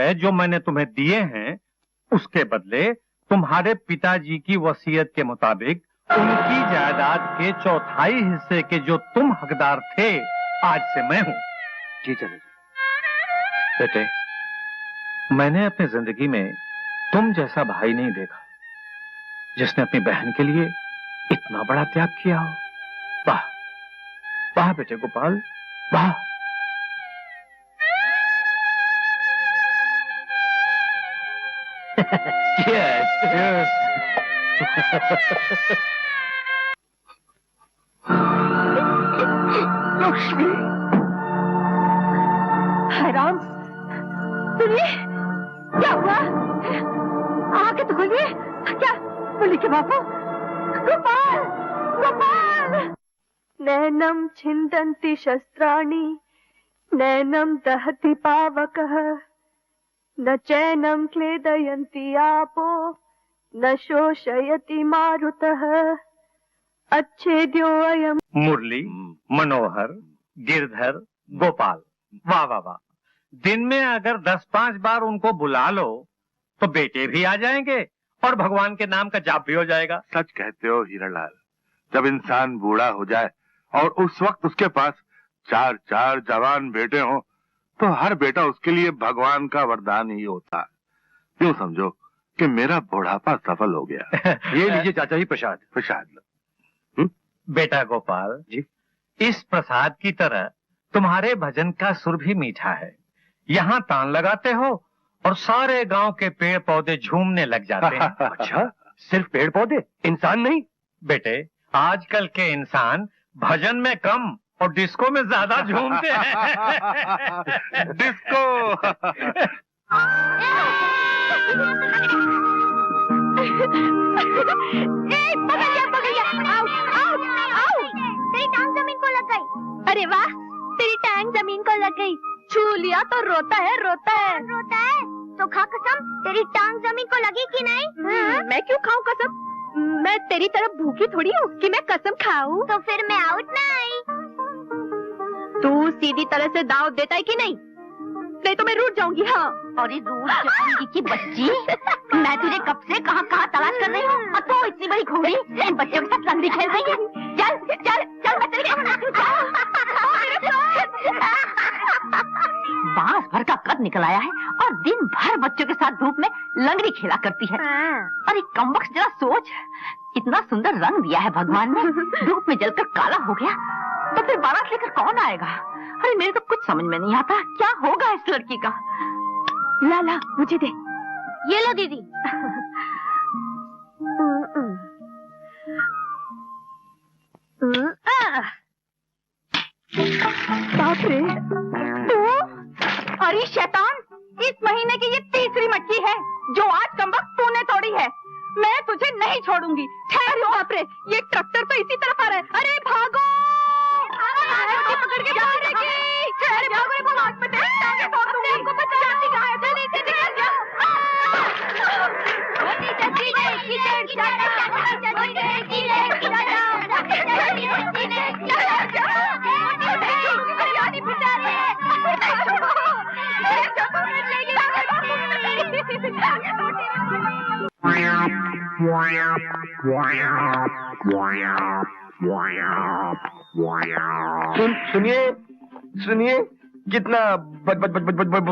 रुपए जो मैंने तुम्हें दिए हैं, उसके बदले तुम्हारे पिताजी की वसीयत के मुताबिक उनकी जायदाद के चौथाई हिस्से के जो तुम हकदार थे, आज से मैं हूं। जी चलो। बेटे, मैंने अपनी जिंदगी में तुम जैसा भाई नहीं देखा जिसने अपनी बहन के लिए इतना बड़ा त्याग किया हो। वाह वाह बेटे गोपाल, वाह। Yes. Yes. लक्ष्मी। राम, सुनिए, क्या हुआ? आके तो खोलिए। क्या बोली के बापू? गोपाल, गोपाल। नैनम छिन्दन्ति शस्त्राणि, नैनम दहति पावकः, न चैनम क्लेदयन्ति आपो, न शोषयति मारुतः, अच्छेद्यो अयम्। मुरली, मनोहर, गिरधर, गोपाल, वाह वाह वाह। दिन में अगर 10-5 बार उनको बुला लो तो बेटे भी आ जाएंगे और भगवान के नाम का जाप भी हो जाएगा। सच कहते हो हीरालाल, जब इंसान बूढ़ा हो जाए और उस वक्त उसके पास 4 जवान बेटे हों तो हर बेटा उसके लिए भगवान का वरदान ही होता है। यूं समझो कि मेरा बुढ़ापा सफल हो गया। ये लीजिए चाचा जी प्रसाद। प्रसाद लो। बेटा गोपाल जी, इस प्रसाद की तरह तुम्हारे भजन का सुर भी मीठा है। यहाँ तान लगाते हो और सारे गांव के पेड़ पौधे झूमने लग जाते हैं। अच्छा, सिर्फ पेड़ पौधे, इंसान नहीं? बेटे, आजकल के इंसान भजन में कम और डिस्को में ज्यादा झूमते हैं। डिस्को। तेरी टांग जमीन को लग गई। अरे वाह, तेरी टांग जमीन को लग गई। छू लिया तो रोता है, रोता है। रोता है तो खा कसम, तेरी टांग जमीन को लगी कि नहीं? मैं क्यों खाऊं कसम? मैं तेरी तरफ भूखी थोड़ी हूँ कि मैं कसम खाऊं। तो फिर मैं आउट ना आई। तू सीधी तरह से दाव देता है कि नहीं? नहीं तो मैं रूठ जाऊंगी। हाँ, अरे रूठ जाऊंगी की बच्ची, मैं तुझे कब से कहाँ तलाश कर रही हूँ और तू इतनी बड़ी घोड़ी इन बच्चों के साथ लंगड़ी खेल रही है। चल चल चल, मैं तेरे बांस भर का कद निकल आया है और दिन भर बच्चों के साथ धूप में लंगड़ी खेला करती है। अरे कमबख्त, जरा सोच, इतना सुंदर रंग दिया है भगवान ने, धूप में जलकर काला हो गया तो फिर बारात लेकर कौन आएगा? अरे मेरे तो कुछ समझ में नहीं आता, क्या होगा इस लड़की का? ला ला, मुझे दे। ये लो दीदी। बाप रे, तू? अरे शैतान, इस महीने की ये तीसरी मटकी है जो आज कमबख्त तूने तोड़ी है। मैं तुझे नहीं छोड़ूंगी। ठहरो। बाप रे, ये ट्रैक्टर तो इसी तरफ आ रहा है। अरे भागो, पकड़ के भागेगी। अरे भागो रे, भागो, हाथ में टांगे तोड़ दूंगी। हमको बचाती कहाँ है? जल्दी से निकल जाओ। सुनिए सुनिए, कितना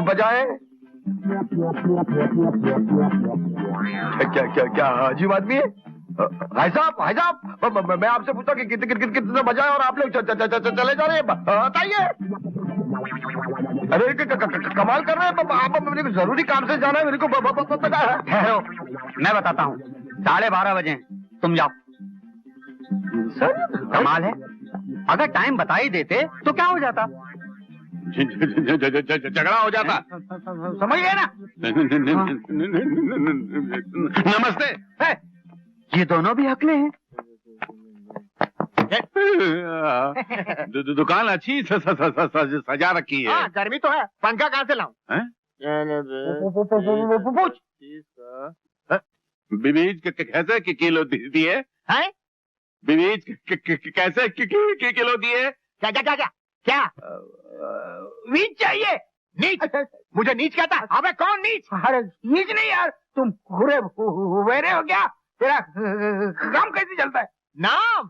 बजाए? क्या क्या क्या अजीब आदमी है? भाई साहब, मैं आपसे पूछता कि कितने बजाए और आप लोग चले जा रहे हैं, बताइए। अरे कमाल कर रहे हैं आप, मेरे को जरूरी काम से जाना है, मेरे को पता है। ठहरो, मैं बताता हूँ। 12:30 बजे तुम जाओ। सर कमाल है, अगर टाइम बता ही देते तो क्या हो जाता? झगड़ा हो जाता। समझ गए ना? नमस्ते। ये दोनों भी हकले हैं। दुकान अच्छी सजा रखी है। गर्मी तो है, पंखा कहाँ से लाऊं? पूछ। बीज कैसे किलो दिए? बीज कैसे किलो दिए? क्या क्या क्या क्या क्या बीज चाहिए? नीच? मुझे नीच कहता है? अबे कौन नीच? अरे नीच नहीं यार, तुम पूरे वेरे हो क्या? तेरा काम कैसे चलता है? नाम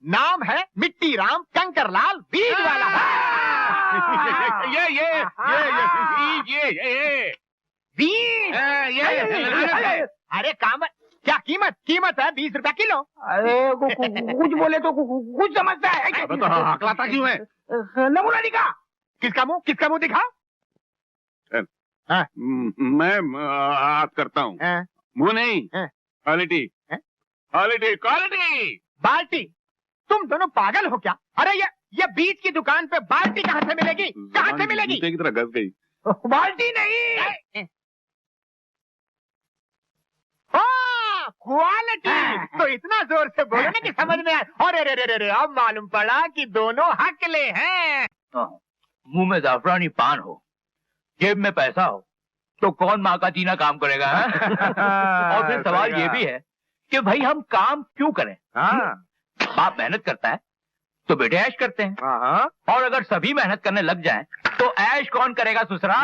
नाम है मिट्टी राम कंकरलाल बीज वाला। ये बीज। अरे काम क्या कीमत है 20 रुपया किलो। अरे कुछ बोले तो कुछ समझता है। हकलाता क्यों है? नमूना दिखा। किसका मुंह दिखा? मैं हाथ करता हूँ, मुंह नहीं। Quality quality. बाल्टी? तुम दोनों पागल हो क्या? अरे ये बीज की दुकान पे बाल्टी कहाँ से मिलेगी? कहाँ से मिलेगी? की तरह घस गई। बाल्टी नहीं, क्वालिटी। तो इतना जोर से बोलो ना कि समझ में आए। अरे अब मालूम पड़ा कि दोनों हकले हैं। मुंह में जाफरानी पान हो, जेब में पैसा हो, तो कौन माँ का जीना काम करेगा? और फिर सवाल ये भी है कि भाई हम काम क्यों करें? बाप मेहनत करता है तो बेटे ऐश करते हैं, और अगर सभी मेहनत करने लग जाएं तो ऐश कौन करेगा ससुरा?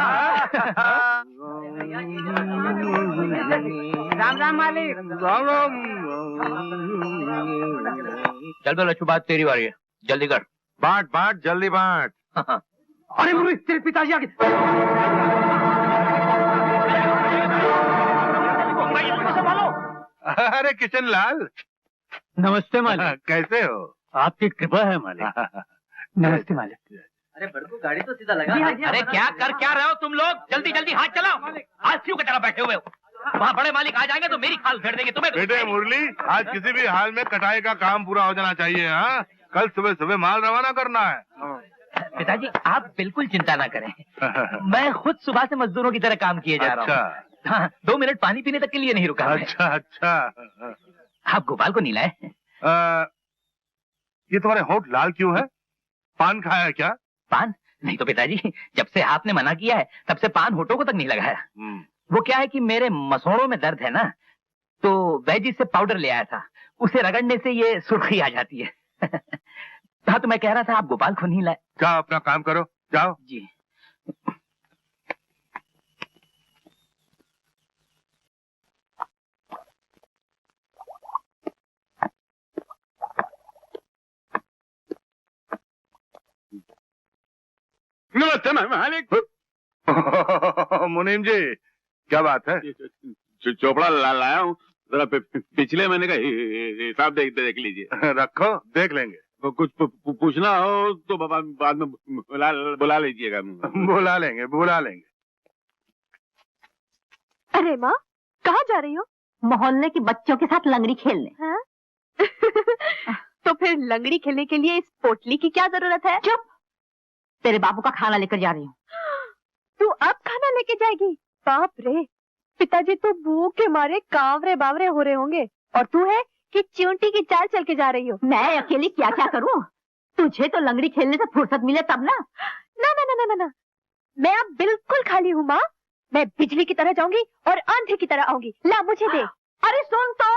राम राम मालिक। राम राम। चल तो लच्छू, बात तेरी बारी है, जल्दी कर। बांट जल्दी बांट। अरे मुझे तेरे पिताजी आगे। अरे किशन लाल, नमस्ते मालिक। कैसे हो? आपकी कृपा है मालिक। नमस्ते मालिक। अरे बड़कू गाड़ी तो सीधा लगा। अरे क्या रहे हो तुम लोग? जल्दी जल्दी हाथ चलाओ। आज क्यों की तरह बैठे हुए हो? वहाँ बड़े मालिक आ जाएंगे तो मेरी खाल फेर देंगे तुम्हें। बेटे मुरली, आज किसी भी हाल में कटाई का काम पूरा हो जाना चाहिए। हाँ, कल सुबह माल रवाना करना है। पिताजी आप बिल्कुल चिंता ना करें, मैं खुद सुबह से मजदूरों की तरह काम किए जा रहा हूँ। हाँ, 2 मिनट पानी पीने तक के लिए नहीं रुका। अच्छा। आप गोपाल को नहीं लाए? ये तुम्हारे होठ लाल क्यों है? पान खाया है क्या? पान नहीं तो पिताजी, जब से आपने मना किया है तब से पान होठों को तक नहीं लगाया। वो क्या है कि मेरे मसोड़ों में दर्द है ना, तो वैजी से पाउडर ले आया था, उसे रगड़ने से ये सुर्खी आ जाती है। हाँ, तो मैं कह रहा था आप गोपाल को नहीं लाए। जाओ अपना काम करो, जाओ। जी। नमस्ते मालिक। मुनीम जी, क्या बात है? चोपड़ा लाया हूँ, जरा पिछले महीने का हिसाब देख लीजिए। रखो, देख लेंगे। कुछ पूछना हो तो बाद में बुला लीजिएगा। बुला लेंगे। अरे माँ, कहाँ जा रही हो? मोहल्ले के बच्चों के साथ लंगड़ी खेलने। हाँ? तो फिर लंगड़ी खेलने के लिए इस पोटली की क्या जरूरत है? चुप, तेरे बाबू का खाना लेकर जा रही हूँ। तू अब खाना लेके जाएगी? बाप रे, पिताजी तो भूख के मारे कावरे बावरे हो रहे होंगे, और तू है कि चींटी की चाल चल के जा रही हो। मैं अकेली क्या करूँ? तुझे तो लंगड़ी खेलने से फुर्सत मिले तब ना। ना, मैं अब बिल्कुल खाली हूँ माँ। मैं बिजली की तरह जाऊंगी और आंधी की तरह आऊंगी। ला मुझे दे। अरे सुन तो।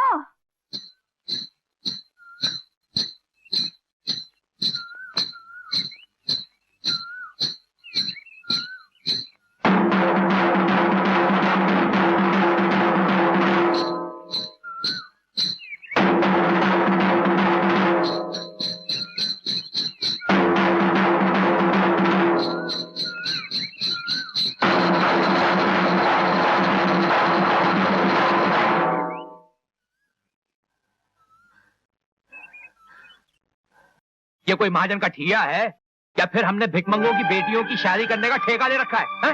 ये कोई महाजन का ठिया है या फिर हमने भिकमंगों की बेटियों की शादी करने का ठेका ले रखा है?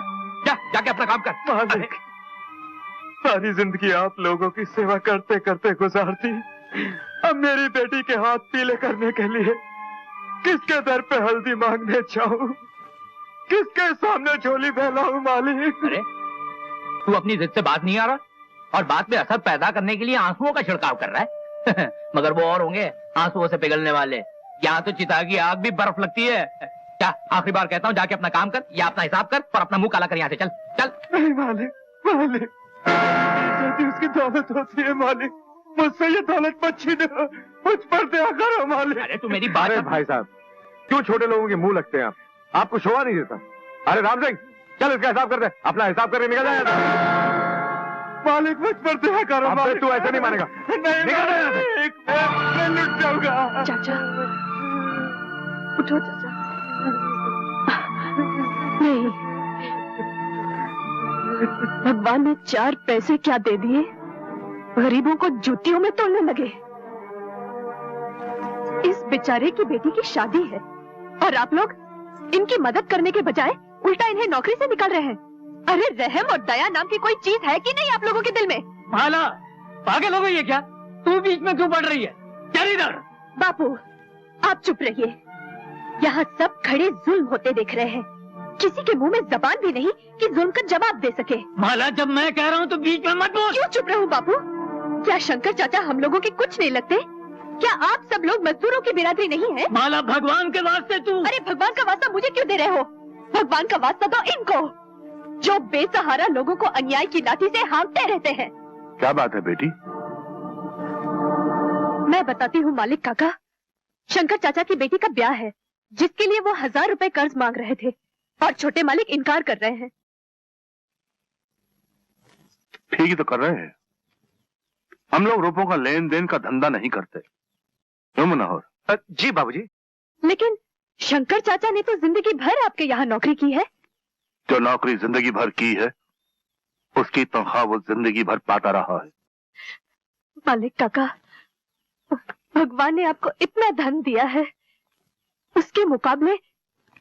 जाके अपना काम कर। मालिक, सारी जिंदगी आप लोगों की सेवा करते करते गुजार दी। अब मेरी बेटी के हाथ पीले करने के लिए किसके दर पे हल्दी मांगने जाऊं? किसके सामने झोली फैलाऊं मालिक? अरे तू अपनी जिद से बात नहीं आ रहा और बात में असर पैदा करने के लिए आंसुओं का छिड़काव कर रहा है। मगर वो और होंगे आंसुओं से पिघलने वाले। यहाँ तो चिता की आग भी बर्फ लगती है। क्या आखिरी बार कहता हूँ, जाके अपना काम कर या अपना हिसाब कर और अपना मुंह काला कर यहाँ से। चल। नहीं मालिक, जैसी उसकी दौलत होती है मालिक, मुझसे ये दौलत मत छीनो, मुझ पर दया करो मालिक। अरे तू मेरी बात। भाई साहब, क्यों छोटे लोगों के मुंह लगते हैं आप? आपको शोभा नहीं देता? अरे राम सिंह, चल इसका हिसाब कर दे, अपना हिसाब करके निकल जाए। मालिक मुझ पर दया करो। अब तू ऐसे नहीं मानेगा। नहीं, निकल मैं लुट जाऊंगा। चाचा उठो चाचा। नहीं, भगवान ने 4 पैसे क्या दे दिए, गरीबों को जूतियों में तोड़ने लगे। इस बेचारे की बेटी की शादी है और आप लोग इनकी मदद करने के बजाय उल्टा इन्हें नौकरी से निकाल रहे हैं। अरे रहम और दया नाम की कोई चीज है कि नहीं आप लोगों के दिल में? माला, पागल हो गई है क्या? तू बीच में क्यों पड़ रही है? चल इधर। बापू आप चुप रहिए, यहाँ सब खड़े जुल्म होते देख रहे हैं। किसी के मुंह में जबान भी नहीं कि जुल्म का जवाब दे सके। माला, जब मैं कह रहा हूँ तो बीच में मत बोल। क्यों चुप रहूं बापू? क्या शंकर चाचा हम लोगों के कुछ नहीं लगते? क्या आप सब लोग मजदूरों की बिरादरी नहीं है? माला, भगवान के वास्ते तू। अरे भगवान का वास्ता मुझे क्यों दे रहे हो? भगवान का वास्ता दो इनको, जो बेसहारा लोगों को अन्याय की लाठी से हाँकते रहते हैं। क्या बात है बेटी? मैं बताती हूँ मालिक काका, शंकर चाचा की बेटी का ब्याह है, जिसके लिए वो 1000 रुपए कर्ज मांग रहे थे और छोटे मालिक इनकार कर रहे हैं। ठीक ही तो कर रहे हैं। हम लोग रुपयों का लेन देन का धंधा नहीं करते, क्यों मनोहर? जी बाबूजी। लेकिन शंकर चाचा ने तो जिंदगी भर आपके यहाँ नौकरी की है। जो नौकरी जिंदगी भर की है, उसकी तनख्वाह वो जिंदगी भर पाता रहा है। मालिक काका, भगवान ने आपको इतना धन दिया है, उसके मुकाबले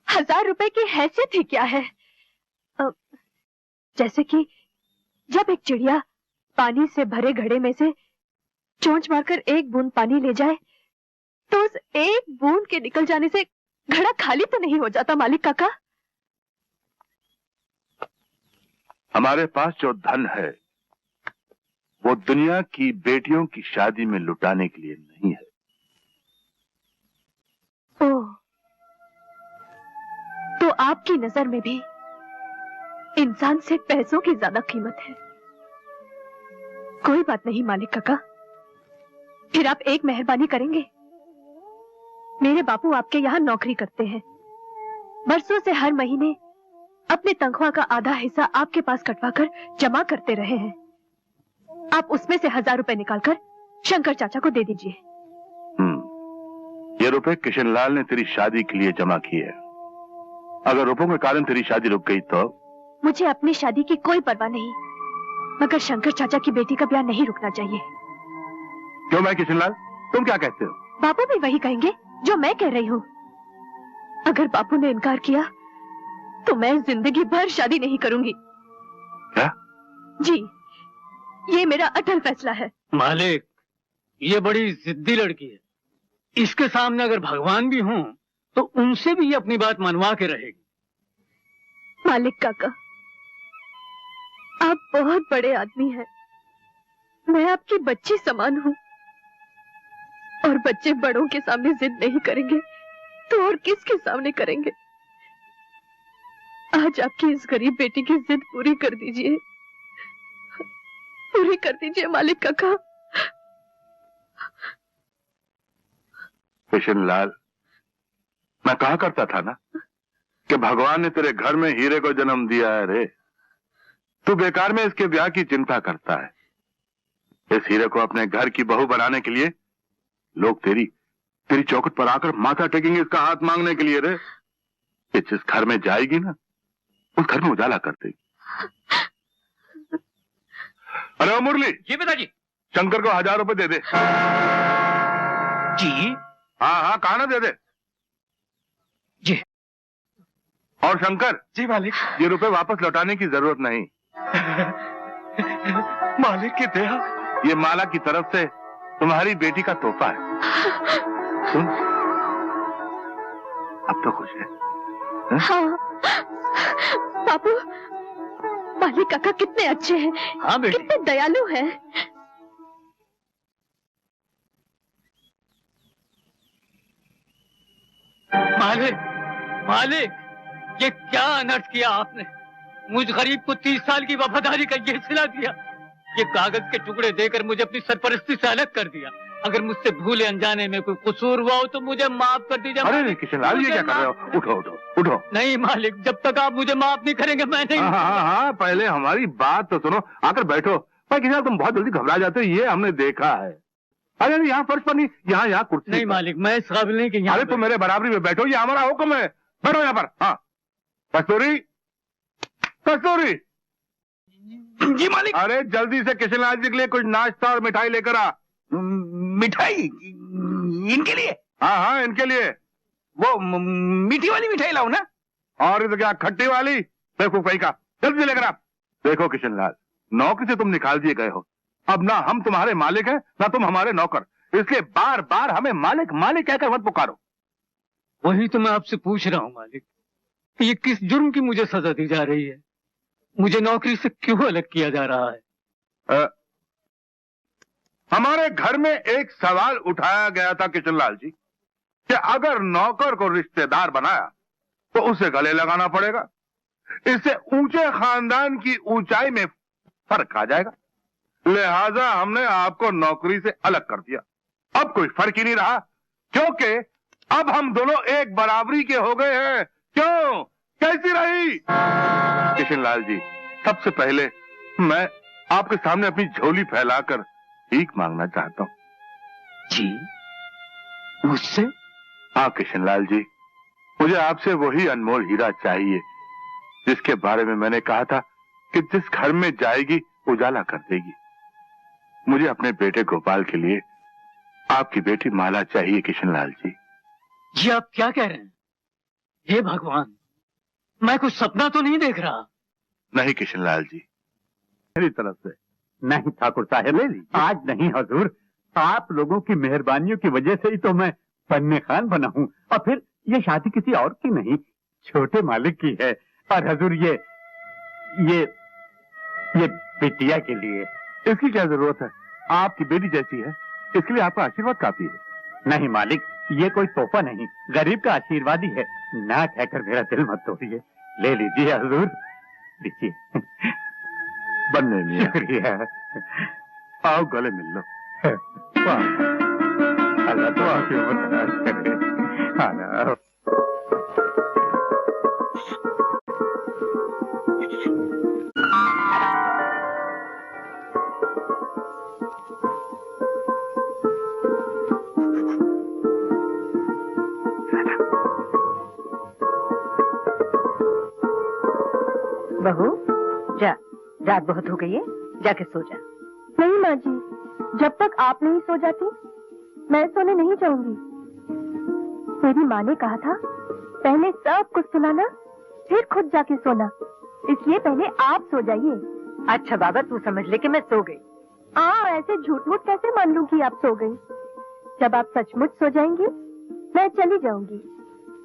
1000 रुपए की हैसियत ही क्या है? जैसे कि जब एक चिड़िया पानी से भरे घड़े में से चोंच मारकर एक बूंद पानी ले जाए, तो उस एक बूंद के निकल जाने से घड़ा खाली तो नहीं हो जाता मालिक काका? हमारे पास जो धन है वो दुनिया की बेटियों की शादी में लुटाने के लिए नहीं है। ओह, तो आपकी नजर में भी इंसान से पैसों की ज्यादा कीमत है। कोई बात नहीं मालिक काका, फिर आप एक मेहरबानी करेंगे। मेरे बापू आपके यहाँ नौकरी करते हैं, बरसों से हर महीने अपने तनख्वाह का आधा हिस्सा आपके पास कटवाकर जमा करते रहे हैं। आप उसमें से 1000 रुपए निकालकर शंकर चाचा को दे दीजिए। ये रुपए किशनलाल ने तेरी शादी के लिए जमा किए हैं। अगर रुपयों के कारण तेरी शादी रुक गई तो? मुझे अपनी शादी की कोई परवाह नहीं, मगर शंकर चाचा की बेटी का ब्याह नहीं रुकना चाहिए। क्यों मैं किशनलाल, तुम क्या कहते हो? बापू भी वही कहेंगे जो मैं कह रही हूँ। अगर बापू ने इनकार किया तो मैं जिंदगी भर शादी नहीं करूंगी। क्या? जी, ये मेरा अटल फैसला है। मालिक, ये बड़ी जिद्दी लड़की है। इसके सामने अगर भगवान भी हों तो उनसे भी ये अपनी बात मनवा के रहेगी। मालिक काका, आप बहुत बड़े आदमी हैं, मैं आपकी बच्ची समान हूँ, और बच्चे बड़ों के सामने जिद नहीं करेंगे तो और किसके सामने करेंगे? आज आपकी इस गरीब बेटी की जिद पूरी कर दीजिए, पूरी कर दीजिए मालिक काका। किशनलाल, मैं कहा करता था ना कि भगवान ने तेरे घर में हीरे को जन्म दिया है रे। तू बेकार में इसके ब्याह की चिंता करता है। इस हीरे को अपने घर की बहू बनाने के लिए लोग तेरी चौखट पर आकर माथा टेकेंगे इसका हाथ मांगने के लिए रे। कि जिस घर में जाएगी ना, उस घर में उजाला कर देगी। अरे ओ मुरली। जी पिताजी। शंकर को 1000 रुपए दे दे। जी? हाँ, कहा ना, दे दे जी। और शंकर। जी मालिक। ये रुपए वापस लौटाने की जरूरत नहीं। मालिक की दया। ये माला की तरफ से तुम्हारी बेटी का तोहफा है। सुन, अब तो खुश है? हाँ बापू, मालिक काका कितने अच्छे हैं। हाँ बेटी, कितने दयालु हैं। मालिक, मालिक, ये क्या अनर्थ किया आपने? मुझ गरीब को 30 साल की वफादारी का ये सिला दिया। ये कागज के टुकड़े देकर मुझे अपनी सरपरस्ती से अलग कर दिया। अगर मुझसे भूले अनजाने में कोई कसूर हुआ हो तो मुझे माफ कर दीजिए। अरे नहीं किशनलाल, ये क्या कर रहे हो? उठो उठो उठो। नहीं मालिक, जब तक आप मुझे माफ नहीं करेंगे मैं नहीं। हाँ, पहले हमारी बात तो सुनो, आकर बैठो। भाई किशनलाल, तुम बहुत जल्दी घबरा जाते हो, ये हमने देखा है। अरे नहीं, यहाँ फर्श पर नहीं, यहाँ कुर्सी। नहीं मालिक, मैं इस काबिल नहीं कि अरे तुम मेरे बराबरी में बैठो, ये हमारा हुक्म है। बैठो यहाँ पर। हाँ कस्तूरी, कस्तूरी। जी मालिक। अरे जल्दी से किशनलाल जी के लिए कुछ नाश्ता और मिठाई लेकर आ। मिठाई इनके लिए? हाँ, इनके लिए। वो मीठी वाली मिठाई लाओ ना। और तो क्या खट्टी वाली? देखो भाई का, जल्दी लेकर आप। देखो किशनलाल, नौकरी से तुम निकाल दिए गए हो, अब ना हम तुम्हारे मालिक हैं ना तुम हमारे नौकर, इसलिए बार बार हमें मालिक मालिक कहकर मत पुकारो। वही तो मैं आपसे पूछ रहा हूँ मालिक, ये किस जुर्म की मुझे सजा दी जा रही है? मुझे नौकरी से क्यों अलग किया जा रहा है? हमारे घर में एक सवाल उठाया गया था किशनलाल जी कि अगर नौकर को रिश्तेदार बनाया तो उसे गले लगाना पड़ेगा, इससे ऊंचे खानदान की ऊंचाई में फर्क आ जाएगा। लिहाजा हमने आपको नौकरी से अलग कर दिया। अब कोई फर्क ही नहीं रहा, क्योंकि अब हम दोनों एक बराबरी के हो गए हैं। क्यों, कैसी रही? किशनलाल जी, सबसे पहले मैं आपके सामने अपनी झोली फैलाकर भीख मांगना चाहता हूं। जी मुझसे? हाँ किशनलाल जी, मुझे आपसे वही अनमोल हीरा चाहिए जिसके बारे में मैंने कहा था कि जिस घर में जाएगी उजाला कर देगी। मुझे अपने बेटे गोपाल के लिए आपकी बेटी माला चाहिए किशनलाल जी। जी आप क्या कह रहे हैं? हे भगवान, मैं कुछ सपना तो नहीं देख रहा? नहीं किशनलाल जी, मेरी तरफ से नहीं ठाकुर साहब, आज नहीं हजूर, आप लोगों की मेहरबानियों की वजह से ही तो मैं पन्ने खान बना हूँ, और फिर ये शादी किसी और की नहीं, छोटे मालिक की है। और हजूर ये बिटिया के लिए। इसकी क्या जरूरत है? आपकी बेटी जैसी है, इसके लिए आपका आशीर्वाद काफी है। नहीं मालिक, ये कोई तोहफा नहीं, गरीब का आशीर्वाद ही है। ना कहकर मेरा दिल मत तोड़िए, ले लीजिए हजूर, लीजिए। बनने में शुक्रिया। आओ गले मिल लो। अल्लाह तो आपकी उम्र दराज करे। हाँ, बहू जा, रात बहुत हो गई है, जाके सो जा। नहीं माँ जी, जब तक आप नहीं सो जाती मैं सोने नहीं जाऊंगी। मेरी माँ ने कहा था पहले सब कुछ सुनाना फिर खुद जाके सोना, इसलिए पहले आप सो जाइए। अच्छा बाबा, तू समझ ले कि मैं सो गई। ऐसे झूठ मूठ कैसे मान लूं कि आप सो गई? जब आप सचमुच सो जाएंगी मैं चली जाऊंगी।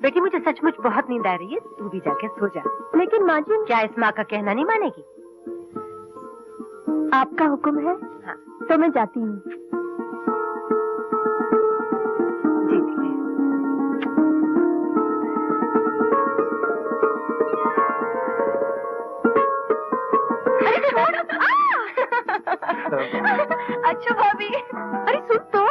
बेटी मुझे सचमुच बहुत नींद आ रही है, तू भी जाके सो जा। लेकिन माँ जी, क्या इस माँ का कहना नहीं मानेगी? आपका हुक्म है। हाँ। तो मैं जाती हूँ। जी ठीक है। अरे छोड़। अच्छा भाभी, अरे सुन तो।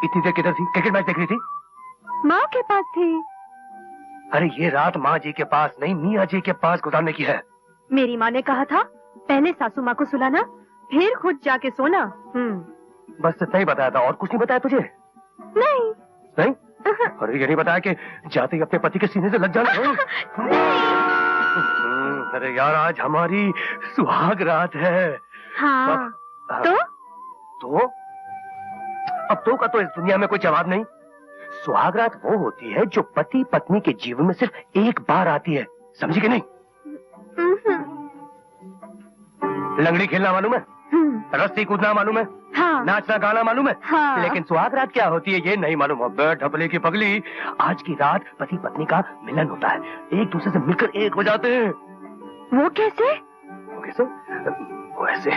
इतनी देर किधर थी? क्रिकेट मैच देख रही थी? माँ के पास थी। अरे ये रात माँ जी के पास नहीं, मियाँ जी के पास गुजारने की है। मेरी माँ ने कहा था पहले सासू माँ को सुलाना फिर खुद जाके सोना। बस इतना ही बताया था, और कुछ नहीं बताया तुझे? नहीं। नहीं? अरे ये नहीं बताया कि जाते ही अपने पति के सीने से लग जाना है? अरे यार, आज हमारी सुहाग रात है। हाँ। तो? अब तो का तो इस दुनिया में कोई जवाब नहीं। सुहाग रात वो होती है जो पति पत्नी के जीवन में सिर्फ एक बार आती है, समझी कि नहीं? लंगड़ी खेलना मालूम है? रस्सी कूदना मालूम है? हाँ। नाचना गाना मालूम है? हाँ। लेकिन सुहाग रात क्या होती है ये नहीं मालूम। हो ढपले की पगली, आज की रात पति पत्नी का मिलन होता है, एक दूसरे से मिलकर एक हो जाते हैं। वो कैसे? वो कैसे? को ऐसे।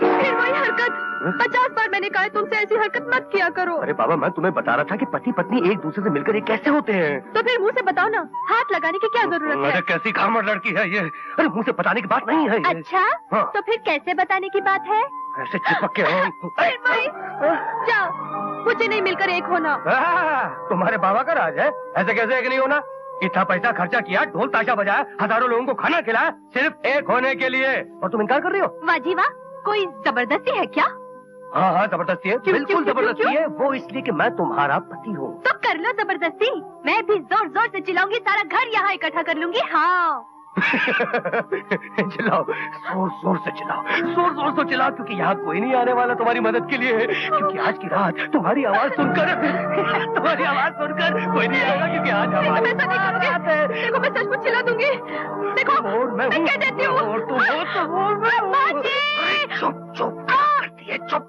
फिर वही हरकत। 50 बार मैंने कहा तुमसे ऐसी हरकत मत किया करो। अरे बाबा, मैं तुम्हें बता रहा था कि पति पत्नी एक दूसरे से मिलकर ये कैसे होते हैं। तो फिर मुंह से बताओ ना, हाथ लगाने की क्या जरूरत है? अरे कैसी कामड़ लड़की है ये। अरे मुंह से बताने की बात नहीं है ये। अच्छा हाँ। तो फिर कैसे बताने की बात है? ऐसे चिपक के फिर वही, जाओ मुझे नहीं मिलकर एक होना। तुम्हारे बाबा का राज है, ऐसे कैसे एक नहीं होना। इतना पैसा खर्चा किया, ढोल ताशा बजाया, हजारों लोगों को खाना खिलाया, सिर्फ एक होने के लिए, और तुम इनकार कर रही हो। वाह जी वाह, कोई जबरदस्ती है क्या? हाँ हाँ जबरदस्ती है, बिल्कुल जबरदस्ती है। वो इसलिए कि मैं तुम्हारा पति हूँ। तो कर लो जबरदस्ती, मैं भी जोर जोर से चिल्लाऊंगी, सारा घर यहाँ इकट्ठा कर लूंगी। हाँ चिल्लाओ, जोर जोर से चिल्लाओ, जोर जोर से चिल्लाओ, क्योंकि यहाँ कोई नहीं आने वाला तुम्हारी मदद के लिए। क्योंकि आज की रात तुम्हारी आवाज सुनकर तुम्हारी आवाज सुनकर कोई नहीं आएगा, क्योंकि आज हमारी रात है। देखो मैं सचमुच चिल्ला दूंगी। देखो मैं कह देती हूँ। चुप चुप करती है, चुप।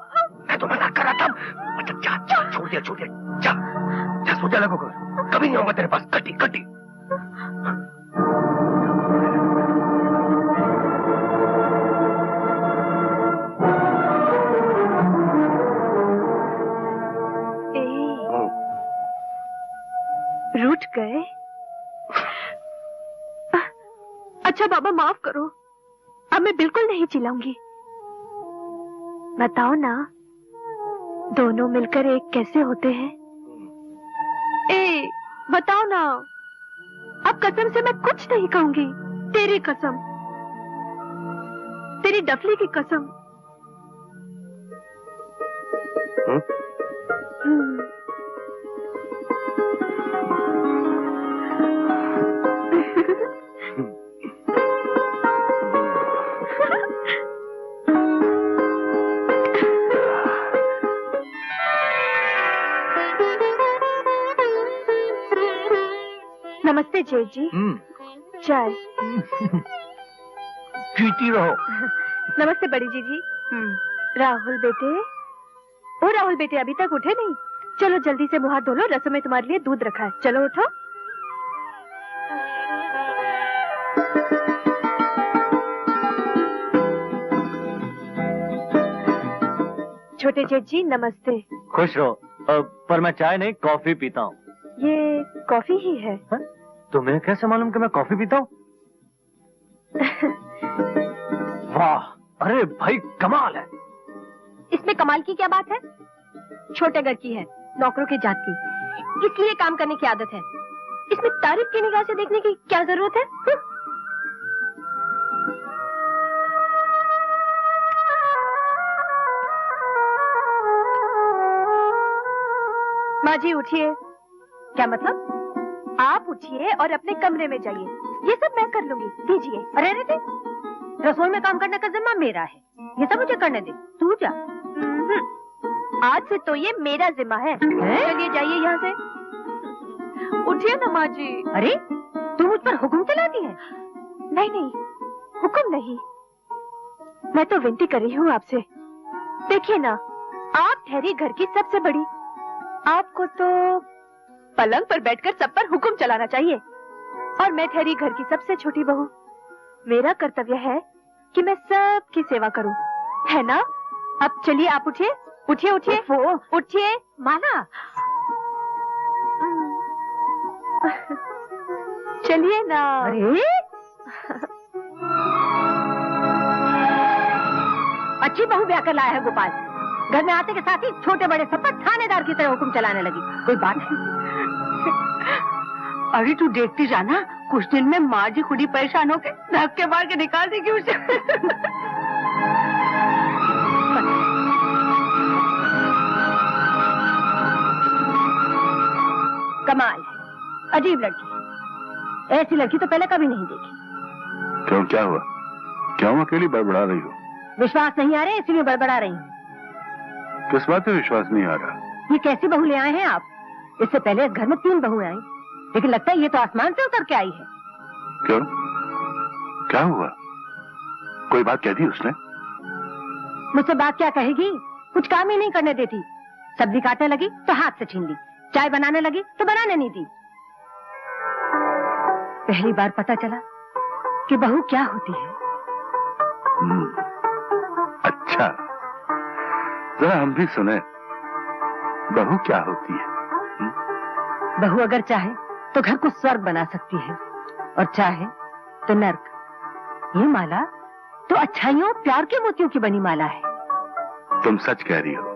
मैं तो मजाक कर रहा था। अच्छा जा जा, छोड़ दिया छोड़ दिया, जा जा, सो जा लगो, कभी नहीं होगा तेरे पास कटी कटी। रूठ गए? अच्छा बाबा माफ करो, अब मैं बिल्कुल नहीं चिल्लाऊंगी। बताओ ना, दोनों मिलकर एक कैसे होते हैं? बताओ ना, अब कसम से मैं कुछ नहीं कहूंगी। तेरी कसम, तेरी डफली की कसम। नमस्ते जेठ जी। चाय पीती रहो। नमस्ते बड़ी जीजी। राहुल बेटे, ओ राहुल बेटे, अभी तक उठे नहीं? चलो जल्दी से मुंह हाथ धो लो, रसों में तुम्हारे लिए दूध रखा है। चलो उठो। छोटे जेठ जी नमस्ते। खुश रहो, पर मैं चाय नहीं कॉफी पीता हूँ। ये कॉफी ही है। तुम्हें कैसे मालूम कि मैं कॉफी पीता हूँ? वाह, अरे भाई कमाल है। इसमें कमाल की क्या बात है? छोटे घर की है, नौकरों की जात की, इसलिए काम करने की आदत है। इसमें तारीफ की निगाह से देखने की क्या जरूरत है? माँ जी उठिए। क्या मतलब? आप उठिए और अपने कमरे में जाइए, ये सब मैं कर लूंगी। दीजिए। अरे अरे, रसोई में काम करने का जिम्मा मेरा है, ये सब मुझे करने दे। तू जा। आज से तो ये मेरा जिम्मा है। चलिए जाइए यहाँ से। उठिए ना माँ जी। अरे तू मुझ पर हुक्म चलाती है? नहीं नहीं, हुक्म नहीं, मैं तो विनती कर रही हूँ आपसे। देखिए ना, आप ठहरी घर की सबसे बड़ी, आपको तो पलंग पर बैठकर सब पर हुक्म चलाना चाहिए, और मैं ठहरी घर की सबसे छोटी बहू। मेरा कर्तव्य है कि मैं सबकी सेवा करूं, है ना? अब चलिए आप उठिए, उठिए उठिए, उठिए माला। चलिए ना। अरे अच्छी बहू ब्याह कर लाया है गोपाल। घर में आते के साथ ही छोटे बड़े सब पर थानेदार की तरह हुक्म चलाने लगी। कोई बात है? अरे तू देखती जाना, कुछ दिन में माँ जी खुद ही परेशान होके धक्के मार के निकाल देगी उसे। कमाल है, अजीब लड़की है। ऐसी लड़की तो पहले कभी नहीं देखी। क्यों, क्या हुआ? क्यों अकेली बड़बड़ा रही हो? विश्वास नहीं आ रहा, इसीलिए बड़बड़ा रही हूँ। किस बात पे विश्वास नहीं आ रहा? ये कैसी बहू ले आए हैं आप? इससे पहले इस घर में 3 बहुएं आई, लेकिन लगता है ये तो आसमान से उतर के आई है। क्यों, क्या हुआ? कोई बात कह दी उसने? मुझसे बात क्या कहेगी? कुछ काम ही नहीं करने देती। सब्जी काटने लगी तो हाथ से छीन ली, चाय बनाने लगी तो बनाने नहीं दी। पहली बार पता चला कि बहू क्या होती है। अच्छा, जरा हम भी सुने, बहू क्या होती है? बहू अगर चाहे तो घर को स्वर्ग बना सकती है और चाहे तो नर्क। ये माला तो अच्छाइयों प्यार के मोतियों की बनी माला है। तुम सच कह रही हो।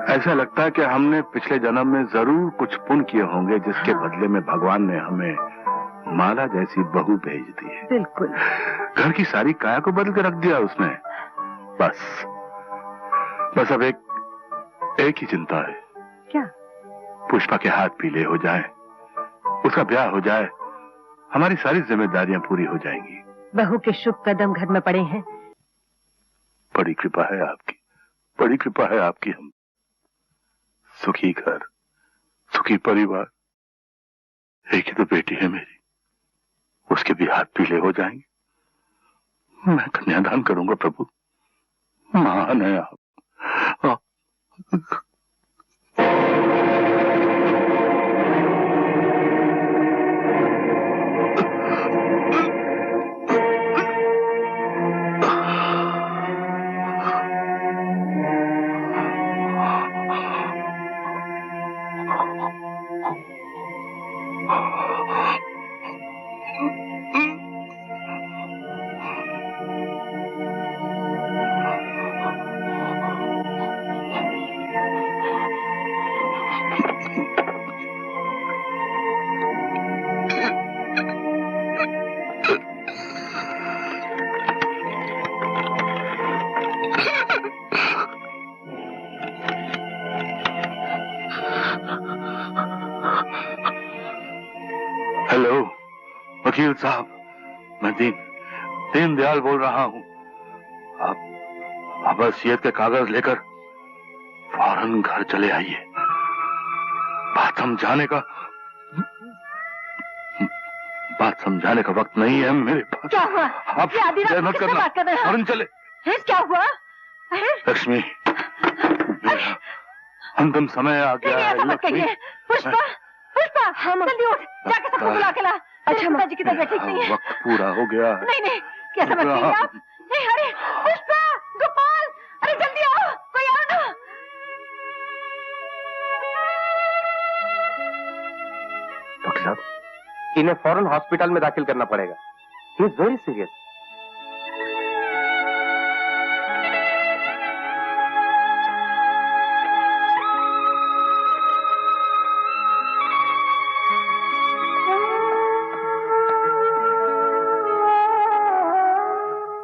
ऐसा लगता है कि हमने पिछले जन्म में जरूर कुछ पुण्य किए होंगे, जिसके बदले में भगवान ने हमें माला जैसी बहू भेज दी है। बिल्कुल। घर की सारी काया को बदल के रख दिया उसने। बस अब एक ही चिंता है। क्या? पुष्पा के हाथ पीले हो जाए, उसका ब्याह हो जाए, हमारी सारी जिम्मेदारियां पूरी हो जाएंगी। बहू के शुभ कदम घर में पड़े हैं। बड़ी कृपा है आपकी, बड़ी कृपा है आपकी। हम सुखी घर, सुखी परिवार। एक ही तो बेटी है मेरी, उसके भी हाथ पीले हो जाएंगे। मैं कन्यादान करूंगा प्रभु, महान है आप। हेलो वकील साहब, मैं दीन दयाल बोल रहा हूं। आप वसीयत के कागज लेकर फौरन घर चले आइए। बात समझाने का वक्त नहीं है मेरे पास। क्या हुआ? आप मत करना, फौरन चले। क्या हुआ? लक्ष्मी, मेरा अंतिम समय आ गया है। लक्ष्मी, पुष्पा, हम जल्दी उठ, जाके सबको बुला के ला। अच्छा, माँ जी की तबीयत ठीक नहीं है। वक्त पूरा हो गया है। नहीं, क्या समझती हैं आप? नहीं, अरे पुष्पा, गोपाल, अरे जल्दी आओ, कोई आओ ना। डॉक्टर साहब, इन्हें फौरन हॉस्पिटल में दाखिल करना पड़ेगा। He is very serious.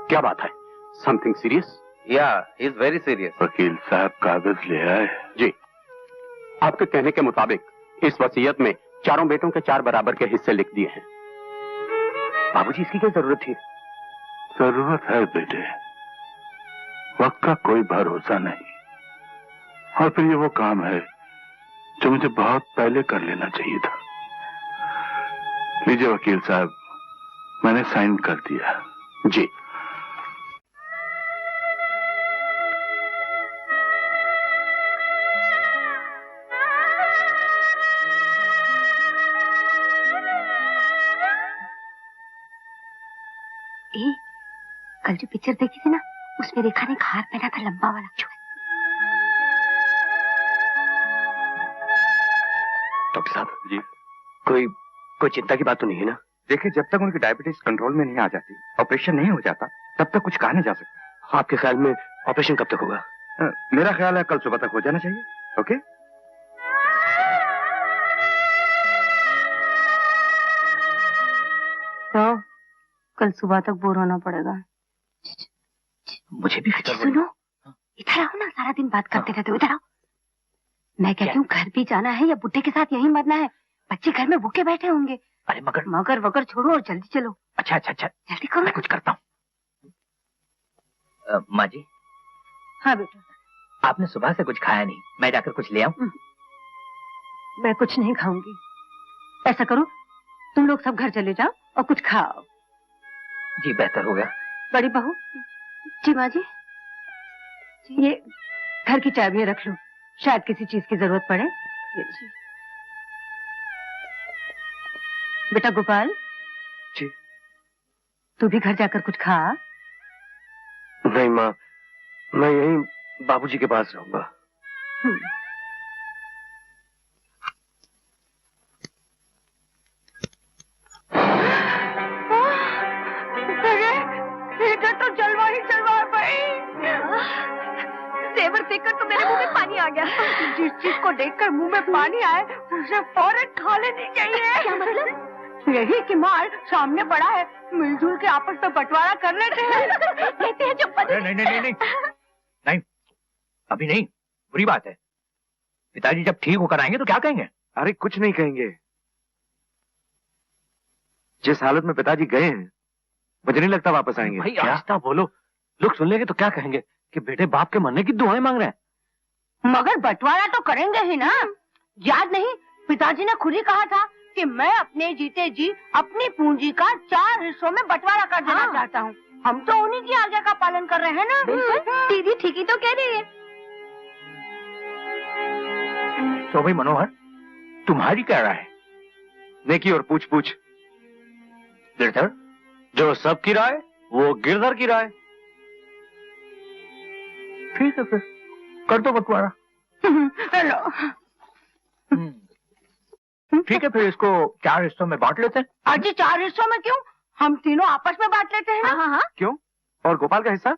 क्या बात है? Something serious? या इज वेरी सीरियस। वकील साहब कागज ले आए। जी, आपके कहने के मुताबिक इस वसीयत में चारों बेटों के 4 बराबर के हिस्से लिख दिए हैं। बाबूजी, इसकी क्या जरूरत थी? जरूरत है बेटे, वक्त का कोई भरोसा नहीं। और फिर ये वो काम है जो मुझे बहुत पहले कर लेना चाहिए था। लीजिए वकील साहब, मैंने साइन कर दिया। जी। कल जो पिक्चर देखी थी ना, उसमें रेखा ने हार पहना था लंबा वाला। डॉक्टर साहब जी, कोई चिंता की बात तो नहीं है ना? देखिए, जब तक उनकी डायबिटीज कंट्रोल में नहीं आ जाती, ऑपरेशन नहीं हो जाता, तब तक कुछ कहा नहीं जा सकता। आपके ख्याल में ऑपरेशन कब तक होगा? मेरा ख्याल है कल सुबह तक हो जाना चाहिए। ओके? तो कल सुबह तक बोर होना पड़ेगा। मुझे भी फिक्र। सुनो, इधर आओ ना, सारा दिन बात करते रहते हो। इधर आओ। मैं कहती हूँ घर भी जाना है या बुड्ढे के साथ यहीं मरना है? बच्चे घर में भूखे बैठे होंगे। अरे मगर वगर छोड़ो और जल्दी चलो। अच्छा, जल्दी करो। मैं कुछ करता हूँ। माँ जी। हाँ बेटा। आपने सुबह से कुछ खाया नहीं, मैं जाकर कुछ ले आऊं? मैं कुछ नहीं खाऊंगी। ऐसा करो, तुम लोग सब घर चले जाओ और कुछ खाओ। जी, बेहतर होगा। बड़ी बहू। जी माँ जी। ये घर की चाबियां रख लो, शायद किसी चीज की जरूरत पड़े। ये जी। बेटा गोपाल जी। तू भी घर जाकर कुछ खा। नहीं माँ, मैं यहीं बाबूजी के पास रहूंगा। तो जलवा ही जलवा है भाई। जेवर देखकर तो मेरे मुंह में पानी आ गया। जिस चीज को देखकर मुंह में पानी आए उसे फौरन खा लेनी चाहिए। क्या मतलब? यही कि माल सामने पड़ा है, मिलजुल के आपस में बंटवारा कर लेते हैं। कहते हैं जब नहीं नहीं नहीं नहीं नहीं, अभी नहीं, बुरी बात है। पिताजी जब ठीक होकर आएंगे तो क्या कहेंगे? अरे कुछ नहीं कहेंगे। जिस हालत में पिताजी गए हैं मुझे नहीं लगता वापस आएंगे। भाई आहिस्ता बोलो, लोग सुन लेंगे तो क्या कहेंगे कि बेटे बाप के मरने की दुआएं मांग रहे हैं। मगर बंटवारा तो करेंगे ही ना। याद नहीं, पिताजी ने खुद ही कहा था कि मैं अपने जीते जी अपनी पूंजी का 4 हिस्सों में बंटवारा कर देना चाहता हूँ। हम तो उन्हीं की आज्ञा का पालन कर रहे हैं ना। बिल्कुल, दीदी ठीक ही तो कह रही है। तो भाई मनोहर, तुम्हारी क्या राय है? नेकी और पूछ पूछ। गिरधर, जो सबकी राय वो गिरधर की राय। ठीक है फिर कर दो बंटवारा। हेलो। ठीक है फिर इसको 4 हिस्सों में बांट लेते हैं। अजी 4 हिस्सों में क्यों? हम तीनों आपस में बांट लेते हैं ना। क्यों? और गोपाल का हिस्सा?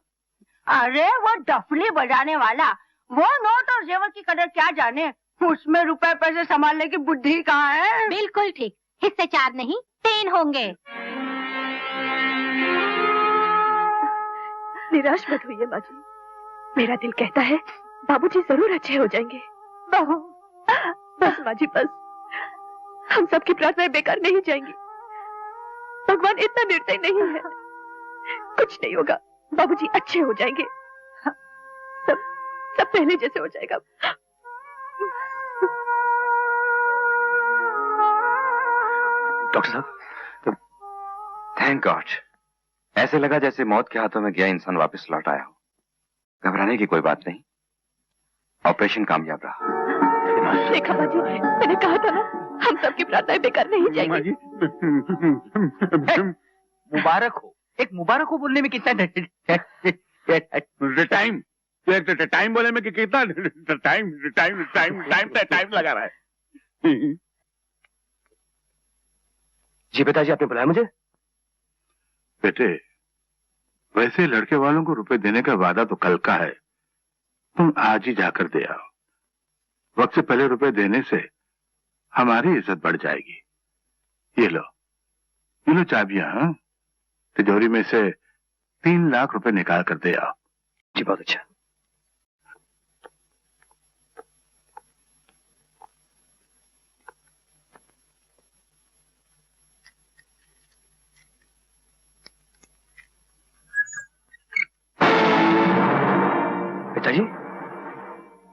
अरे वो डफली बजाने वाला, वो नोट और जेवर की कदर क्या जाने। उसमें रुपए पैसे संभालने की बुद्धि कहाँ है? बिल्कुल ठीक, हिस्से 4 नहीं 3 होंगे। निराश मत हुई माँ जी, मेरा दिल कहता है बाबूजी जरूर अच्छे हो जाएंगे। बस माँ जी बस, हम सबकी प्रार्थनाएं बेकार नहीं जाएंगी। भगवान इतना निर्दयी नहीं है। कुछ नहीं होगा, बाबूजी अच्छे हो जाएंगे। सब पहले जैसे हो जाएगा। डॉक्टर साहब, थैंक गॉड। ऐसे लगा जैसे मौत के हाथों में गया इंसान वापस लौट आया हो। घबराने की कोई बात नहीं, ऑपरेशन कामयाब रहा। देखा बाजी, मैंने कहा था ना हम सबकी प्रार्थनाएं बेकार नहीं जाएंगी। मुबारक हो। एक मुबारक हो बोलने में कितना टाइम टाइम बोले में कितना टाइम लगा रहा है। जी पिताजी, आपने बुलाया मुझे? बेटे, वैसे लड़के वालों को रुपए देने का वादा तो कल का है, तुम आज ही जाकर दे आओ। वक्त से पहले रुपए देने से हमारी इज्जत बढ़ जाएगी। ये लो चाबियां। तिजोरी में से 3 लाख रुपए निकाल कर दे आओ। जी बहुत अच्छा।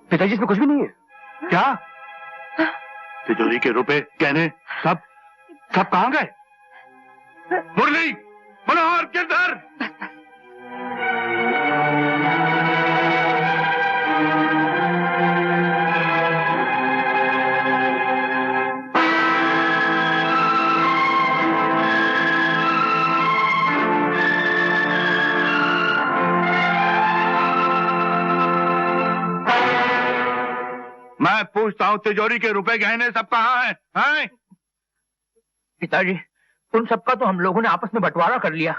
पिताजी इसमें कुछ भी नहीं है। क्या? तिजोरी के रुपए गहने सब कहां गए? मुरली, मनोहर, गिरधर। मैं पूछता हूँ, तिजोरी के रुपए गहने सब कहाँ हैं? पिताजी, उन सबका तो हम लोगों ने आपस में बंटवारा कर लिया।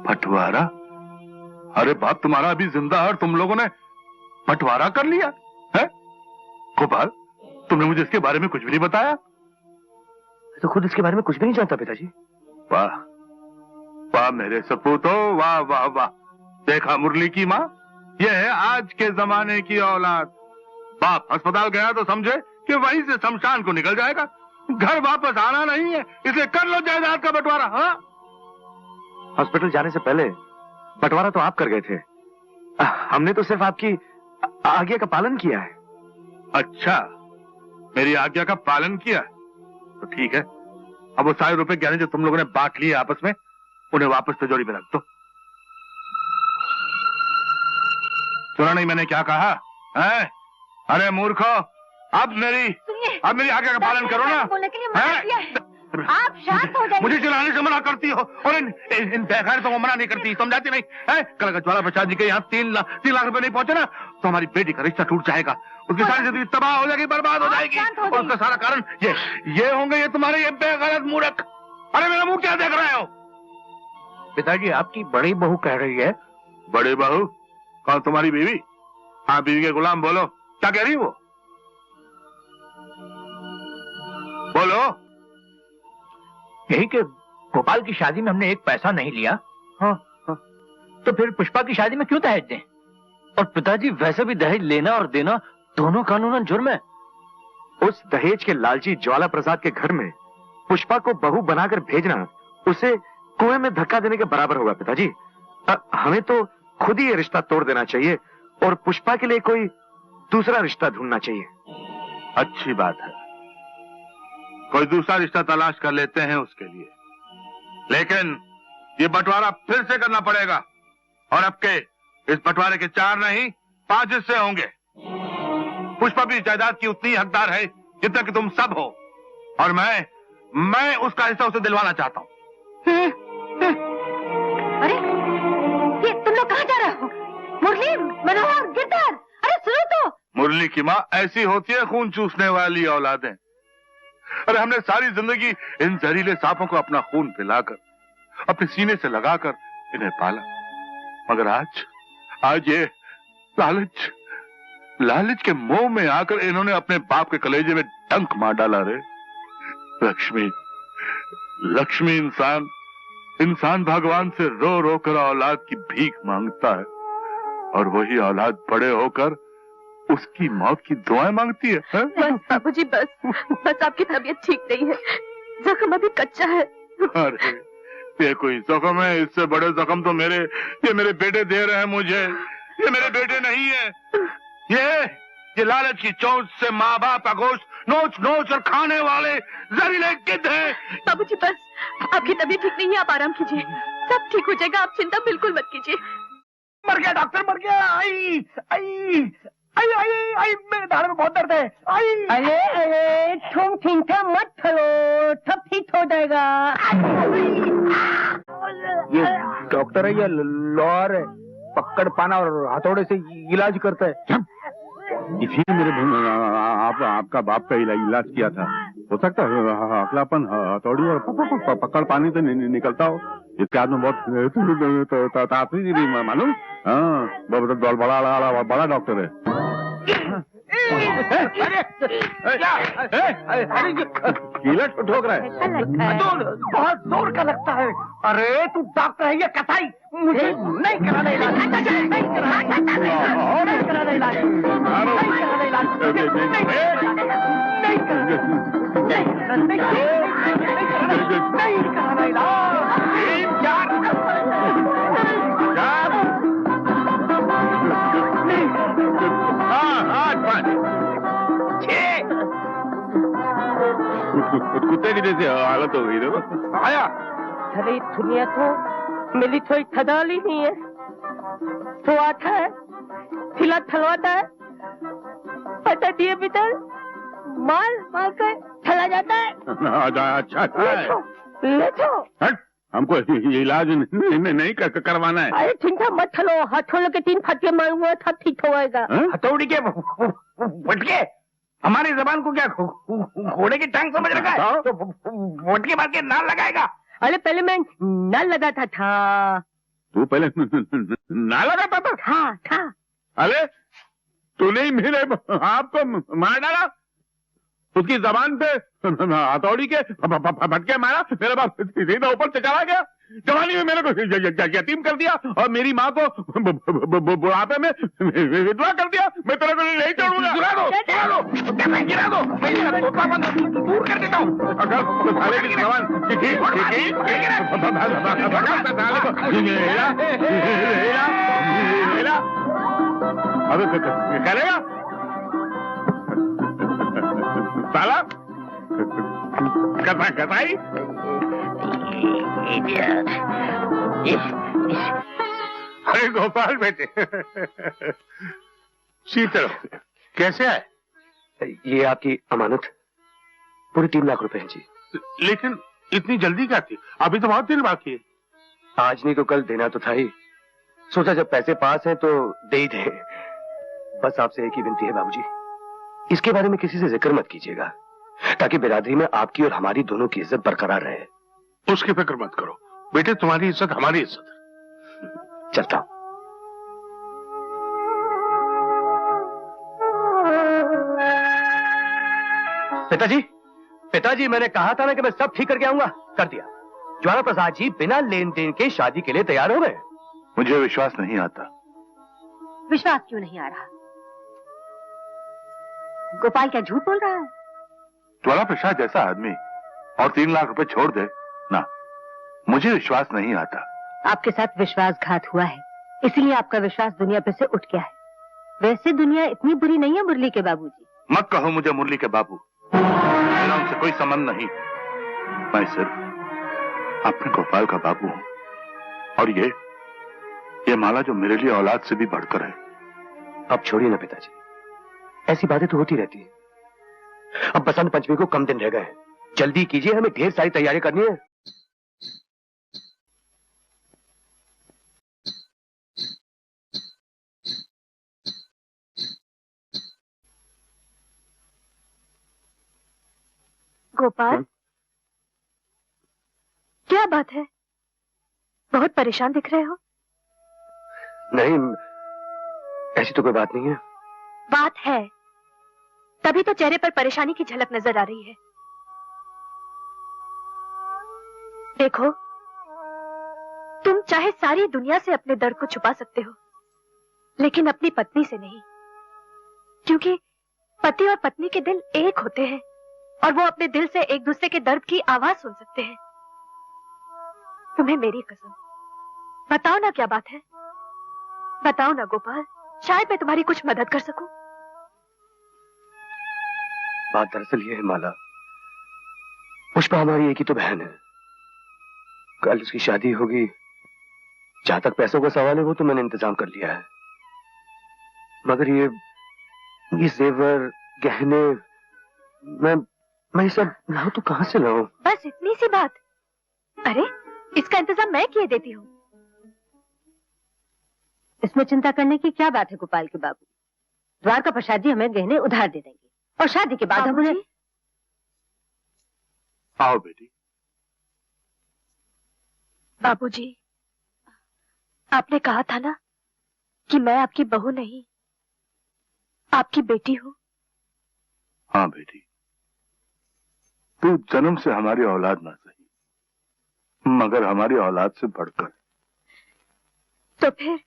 बंटवारा? अरे बाप तुम्हारा अभी जिंदा है और तुम लोगों ने बंटवारा कर लिया है? गोपाल, तुमने मुझे इसके बारे में कुछ भी नहीं बताया। तो खुद इसके बारे में कुछ भी नहीं जानता पिताजी। वाह वाह मेरे सपूतों, वाह वाह वाह। देखा मुरली की माँ, यह है आज के जमाने की औलाद। बाप अस्पताल गया तो समझे कि वहीं से शमशान को निकल जाएगा। घर वापस आना नहीं है, इसलिए कर लो जायदाद का बंटवारा। हाँ, हॉस्पिटल जाने से पहले बंटवारा तो आप कर गए थे, हमने तो सिर्फ आपकी आज्ञा का पालन किया है। अच्छा, मेरी आज्ञा का पालन किया तो ठीक है। अब वो सारे रुपए गहने जो तुम लोगों ने बांट लिए आपस में, उन्हें वापस तिजोरी में रख दो। सुना नहीं मैंने क्या कहा है? अरे मूर्खो, अब मेरी आज्ञा का पालन करो ना। बोलने के लिए मना किया है। आप शांत हो जाइए। मुझे चिल्लाने से मना करती हो और इन बेगैरतों को मना नहीं करती, समझाती नहीं है। कल अगर ज्वाला प्रसाद जी के यहाँ 3 लाख रुपए नहीं पहुंचे ना तो हमारी बेटी का रिश्ता टूट जाएगा, उसकी सारी जिंदगी तबाह हो जाएगी, बर्बाद हो जाएगी। और उसका सारा कारण ये होंगे ये तुम्हारे ये बेगैरत मूर्ख। अरे मेरा मुंह क्या देख रहे हो? पिताजी आपकी बड़ी बहू कह रही है। बड़ी बहू? कौन, तुम्हारी बीवी? हाँ, बीवी के गुलाम। बोलो क्या कह रही वो? बोलो। यही कि गोपाल की शादी में हमने एक पैसा नहीं लिया। हाँ, तो फिर पुष्पा की शादी में क्यों दहेज दें? और पिताजी वैसे भी दहेज लेना और देना दोनों कानूनन जुर्म है। उस दहेज के लालची ज्वाला प्रसाद के घर में पुष्पा को बहू बनाकर भेजना उसे कुएं में धक्का देने के बराबर होगा पिताजी। हमें तो खुद ही ये रिश्ता तोड़ देना चाहिए और पुष्पा के लिए कोई दूसरा रिश्ता ढूंढना चाहिए। अच्छी बात है, कोई दूसरा रिश्ता तलाश कर लेते हैं उसके लिए, लेकिन ये बंटवारा फिर से करना पड़ेगा। और अब के इस बंटवारे के 4 नहीं 5 हिस्से होंगे। पुष्पा भी जायदाद की उतनी हकदार है जितना कि तुम सब हो, और मैं उसका हिस्सा उसे दिलवाना चाहता हूँ। अरे ये तुम लोग कहाँ जा रहे हो? मुरली, मनोहर, गिरधर, अरे सुनो तो। मुरली की माँ ऐसी होती है खून चूसने वाली औलादें। अरे हमने सारी जिंदगी इन जहरीले सांपों को अपना खून पिलाकर अपने सीने से लगाकर इन्हें पाला, मगर आज ये लालच के मोह में आकर इन्होंने अपने बाप के कलेजे में डंक मार डाला। रे लक्ष्मी इंसान भगवान से रो रो कर औलाद की भीख मांगता है, और वही औलाद बड़े होकर उसकी मौत की दुआएं मांगती है। बस बाबूजी, बस आपकी तबीयत ठीक नहीं है, जख्म अभी कच्चा है। अरे ये कोई जख्म है? इससे बड़े जख्म तो ये मेरे बेटे दे रहे हैं मुझे। ये मेरे बेटे नहीं है, ये लालच की चोट से माँ बाप का गोश्त नोच और खाने वाले जहरीले गिद्ध हैं। बाबूजी बस, आपकी तबीयत ठीक नहीं है, आप आराम कीजिए, सब ठीक हो जाएगा, आप चिंता बिल्कुल मत कीजिए। मर गया डॉक्टर, मर गया। आई मेरे दाढ़ में बहुत दर्द है। अरे तुम चिंता मत करो, सब ठीक हो जाएगा। ये डॉक्टर है या लॉयर है? पकड़ पाना और हथौड़े से इलाज करता है। इसी ने मेरे आपका बाप का इलाज किया था। हो सकता है अकलापन हथौड़ी और पकड़ पानी से निकलता हो। इसके हाथ में बहुत ताकत मालूम। हाँ, बड़ा डॉक्टर है। कीला ठोक रहा है। बहुत जोर का लगता है। अरे तू डॉक्टर है या कसाई? मुझे नहीं कराना इलाज, नहीं कराना इलाज। कुत्ते की जैसी हालत हो गई ना। आया अरे दुनिया तो मिली थोड़ी थदाली नहीं है, तो आता है खिला थलवाता है, पता दिए भीतर मार कर चला जाता है। अच्छा ले जाओ। हमको इलाज नहीं करवाना है। अरे चिंता मत चलो, हथौड़े के 3 फटके मारूंगा, सब ठीक हो जाएगा। हथौड़ी के फटके? हमारी जबान को क्या घोड़े की टांग समझ रखा है? तो फटके मार के नाल लगाएगा? अरे पहले मैं नाल लगाता था। तू पहले नाल लगाता था? था। अरे तूने मेरे आपको मार डाला, उसकी जबान पे हथौड़ी के फटके मारा, मेरा बाप सीधा ऊपर से चला गया, जवानी में मेरे को यतीम कर दिया और मेरी माँ को बुढ़ापे में विधवा कर दिया। मैं तेरे को नहीं छोड़ूंगा। गिरा दो, दूर कर देता हूँ। अगर साले की जबान अबे करेगा साला कसाई। अरे गोपाल बेटे, शीतल कैसे आए? ये आपकी अमानत पूरे 3 लाख रुपए हैं जी। लेकिन इतनी जल्दी क्या थी? अभी तो बहुत दिन बाकी है। आज नहीं तो कल देना तो था ही। सोचा जब पैसे पास हैं तो दे ही दें। बस आपसे एक ही विनती है बाबूजी, इसके बारे में किसी से जिक्र मत कीजिएगा, ताकि बिरादरी में आपकी और हमारी दोनों की इज्जत बरकरार रहे। उसकी फिक्र मत करो बेटे, तुम्हारी इज्जत हमारी इज्जत है। चलता हूं। पिताजी, पिताजी, मैंने कहा था ना कि मैं सब ठीक करके आऊंगा, कर दिया। ज्वाला प्रसाद जी बिना लेन देन के शादी के लिए तैयार हो गए। मुझे विश्वास नहीं आता। विश्वास क्यों नहीं आ रहा? गोपाल क्या झूठ बोल रहा है? ज्वाला प्रसाद जैसा आदमी और 3 लाख रुपए छोड़ दे ना, मुझे विश्वास नहीं आता। आपके साथ विश्वासघात हुआ है, इसलिए आपका विश्वास दुनिया पे से उठ गया है। वैसे दुनिया इतनी बुरी नहीं है मुरली के बाबूजी। मत कहो मुझे मुरली के बाबू, मेरा उनसे कोई संबंध नहीं। मैं सिर्फ अपने गोपाल का बाबू हूं, और ये माला जो मेरे लिए औलाद से भी बढ़कर है। अब छोड़िए ना पिताजी, ऐसी बातें तो होती रहती है। अब बसंत पंचमी को कम दिन रह गए, जल्दी कीजिए, हमें ढेर सारी तैयारी करनी है। गोपाल, क्या बात है? बहुत परेशान दिख रहे हो। नहीं, ऐसी तो कोई बात नहीं है। बात है, तभी तो चेहरे पर परेशानी की झलक नजर आ रही है। देखो, तुम चाहे सारी दुनिया से अपने दर्द को छुपा सकते हो, लेकिन अपनी पत्नी से नहीं, क्योंकि पति और पत्नी के दिल एक होते हैं और वो अपने दिल से एक दूसरे के दर्द की आवाज सुन सकते हैं। तुम्हें मेरी कसम, बताओ ना क्या बात है, बताओ ना गोपाल, शायद मैं तुम्हारी कुछ मदद कर सकूं। बात दरअसल ये है माला, पुष्पा हमारी एक ही तो बहन है। कल उसकी शादी होगी, जहां तक पैसों का सवाल है वो तो मैंने इंतजाम कर लिया है, मगर ये जेवर गहने मैं सब लाऊं तो कहां से लाऊं? बस इतनी सी बात? अरे इसका इंतजाम मैं किए देती हूँ। इसमें चिंता करने की क्या बात है गोपाल के बाबू? द्वारका प्रसाद जी हमें गहने उधार दे देंगे और शादी के बाद हम उन्हें। आओ बेटी। बाबूजी, आपने कहा था ना कि मैं आपकी बहू नहीं, आपकी बेटी हूँ। हाँ बेटी, तू जन्म से हमारी औलाद ना सही, मगर हमारी औलाद से बढ़कर। तो फिर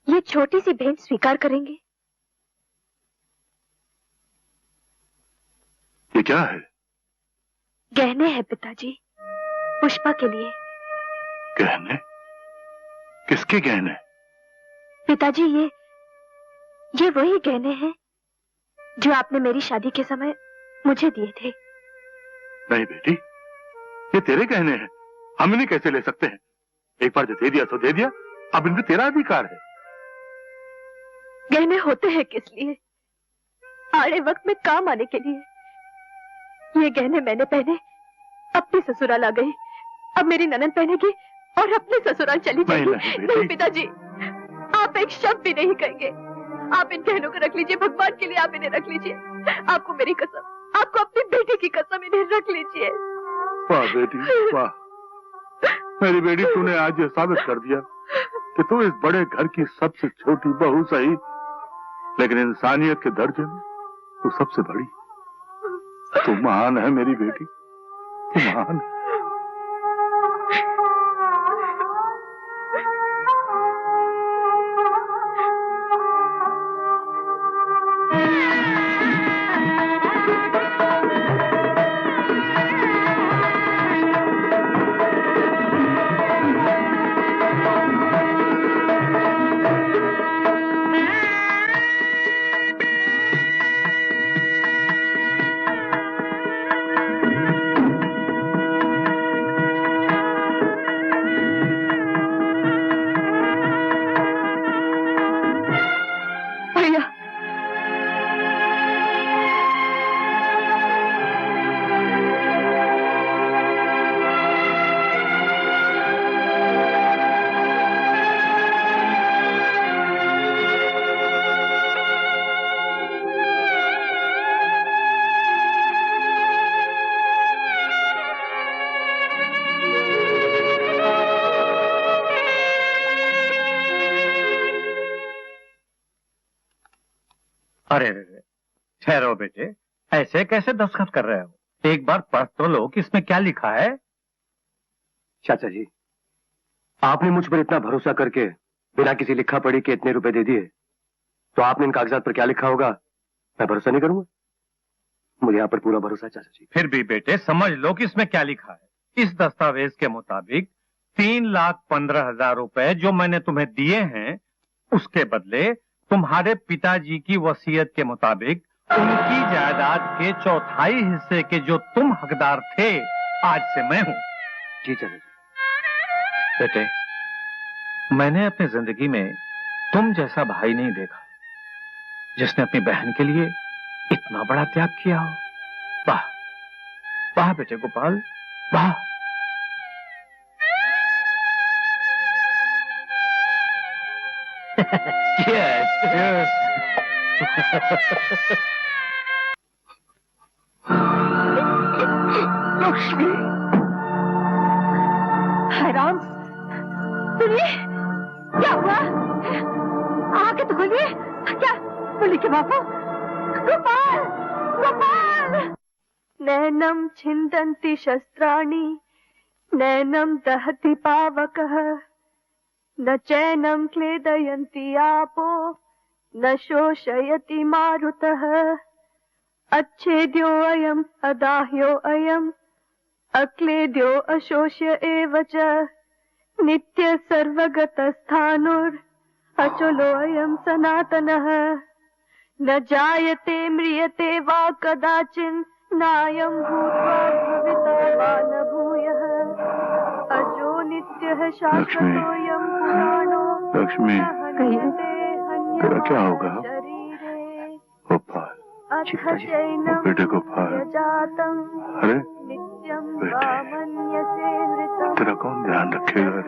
ये छोटी सी भेंट स्वीकार करेंगे? ये क्या है? गहने हैं पिताजी, पुष्पा के लिए। गहने? किसके गहने? पिताजी ये वही गहने हैं जो आपने मेरी शादी के समय मुझे दिए थे। नहीं बेटी, ये तेरे गहने हैं, हम इन्हें कैसे ले सकते हैं? एक बार जो दे दिया तो दे दिया, अब इनमें तेरा अधिकार है। गहने होते हैं किस लिए? आड़े वक्त में काम आने के लिए। ये गहने मैंने पहने, अपनी ससुराल आ गई, अब मेरी ननद पहनेगी और अपने ससुराल चली जाएगी। नहीं पिताजी, आप एक शब्द भी नहीं कहेंगे। आप इन गहनों को रख लीजिए, भगवान के लिए आप इन्हें रख लीजिए। आपको मेरी कसम, आपको अपनी बेटी की कसम, इन्हें रख लीजिए। वाह बेटी वाह, मेरी बेटी, तूने आज ये साबित कर दिया कि तू इस बड़े घर की सबसे छोटी बहू सही, लेकिन इंसानियत के दर्जे में तू सबसे बड़ी। तू महान है मेरी बेटी, तू महान है। अरे ठहरो बेटे, ऐसे कैसे दस्तखत कर रहे हो? एक बार पढ़ तो लो कि इसमें क्या लिखा है। चाचा जी, आपने मुझ पर इतना भरोसा करके बिना किसी लिखा पढ़ी के इतने रुपए दे दिए, तो आपने इन कागजात पर क्या लिखा होगा मैं भरोसा नहीं करूंगा? मुझे यहाँ पर पूरा भरोसा है चाचा जी। फिर भी बेटे समझ लो कि इसमें क्या लिखा है। इस दस्तावेज के मुताबिक 3,15,000 रुपए जो मैंने तुम्हें दिए हैं, उसके बदले तुम्हारे पिताजी की वसीयत के मुताबिक उनकी जायदाद के 1/4 हिस्से के जो तुम हकदार थे, आज से मैं हूं। जी चाचा जी। बेटे, मैंने अपनी जिंदगी में तुम जैसा भाई नहीं देखा जिसने अपनी बहन के लिए इतना बड़ा त्याग किया हो। वाह वाह बेटे गोपाल, वाह। Yes. Yes. लक्ष्मी, हैरान, सुनिए, क्या हुआ? आके तो खोलिए। क्या बोली के बापू? गोपाल, गोपाल! नैनम छिन्दन्ति शस्त्राणि, नैनम दहति पावकः, न चैनम क्लेदयन्ति आपो, न शोषयति मारुतः। अच्छेद्यो अयम् अदाह्यो अयम्, अक्लेद्यो अशोष्य एव च, नित्य सर्वगतस्थाणुर्, अचलो अयम् सनातनः। न जायते म्रियते वा कदाचिन्, नायम् भूत्वा भविता वा न भूयः। अजो नित्यः शाश्वतोऽयम् पुराणो। लक्ष्मी, तेरा क्या होगा? गोपाल, बेटे गोपाल, अरे बेटे, तेरा कौन ध्यान रखेगा? रे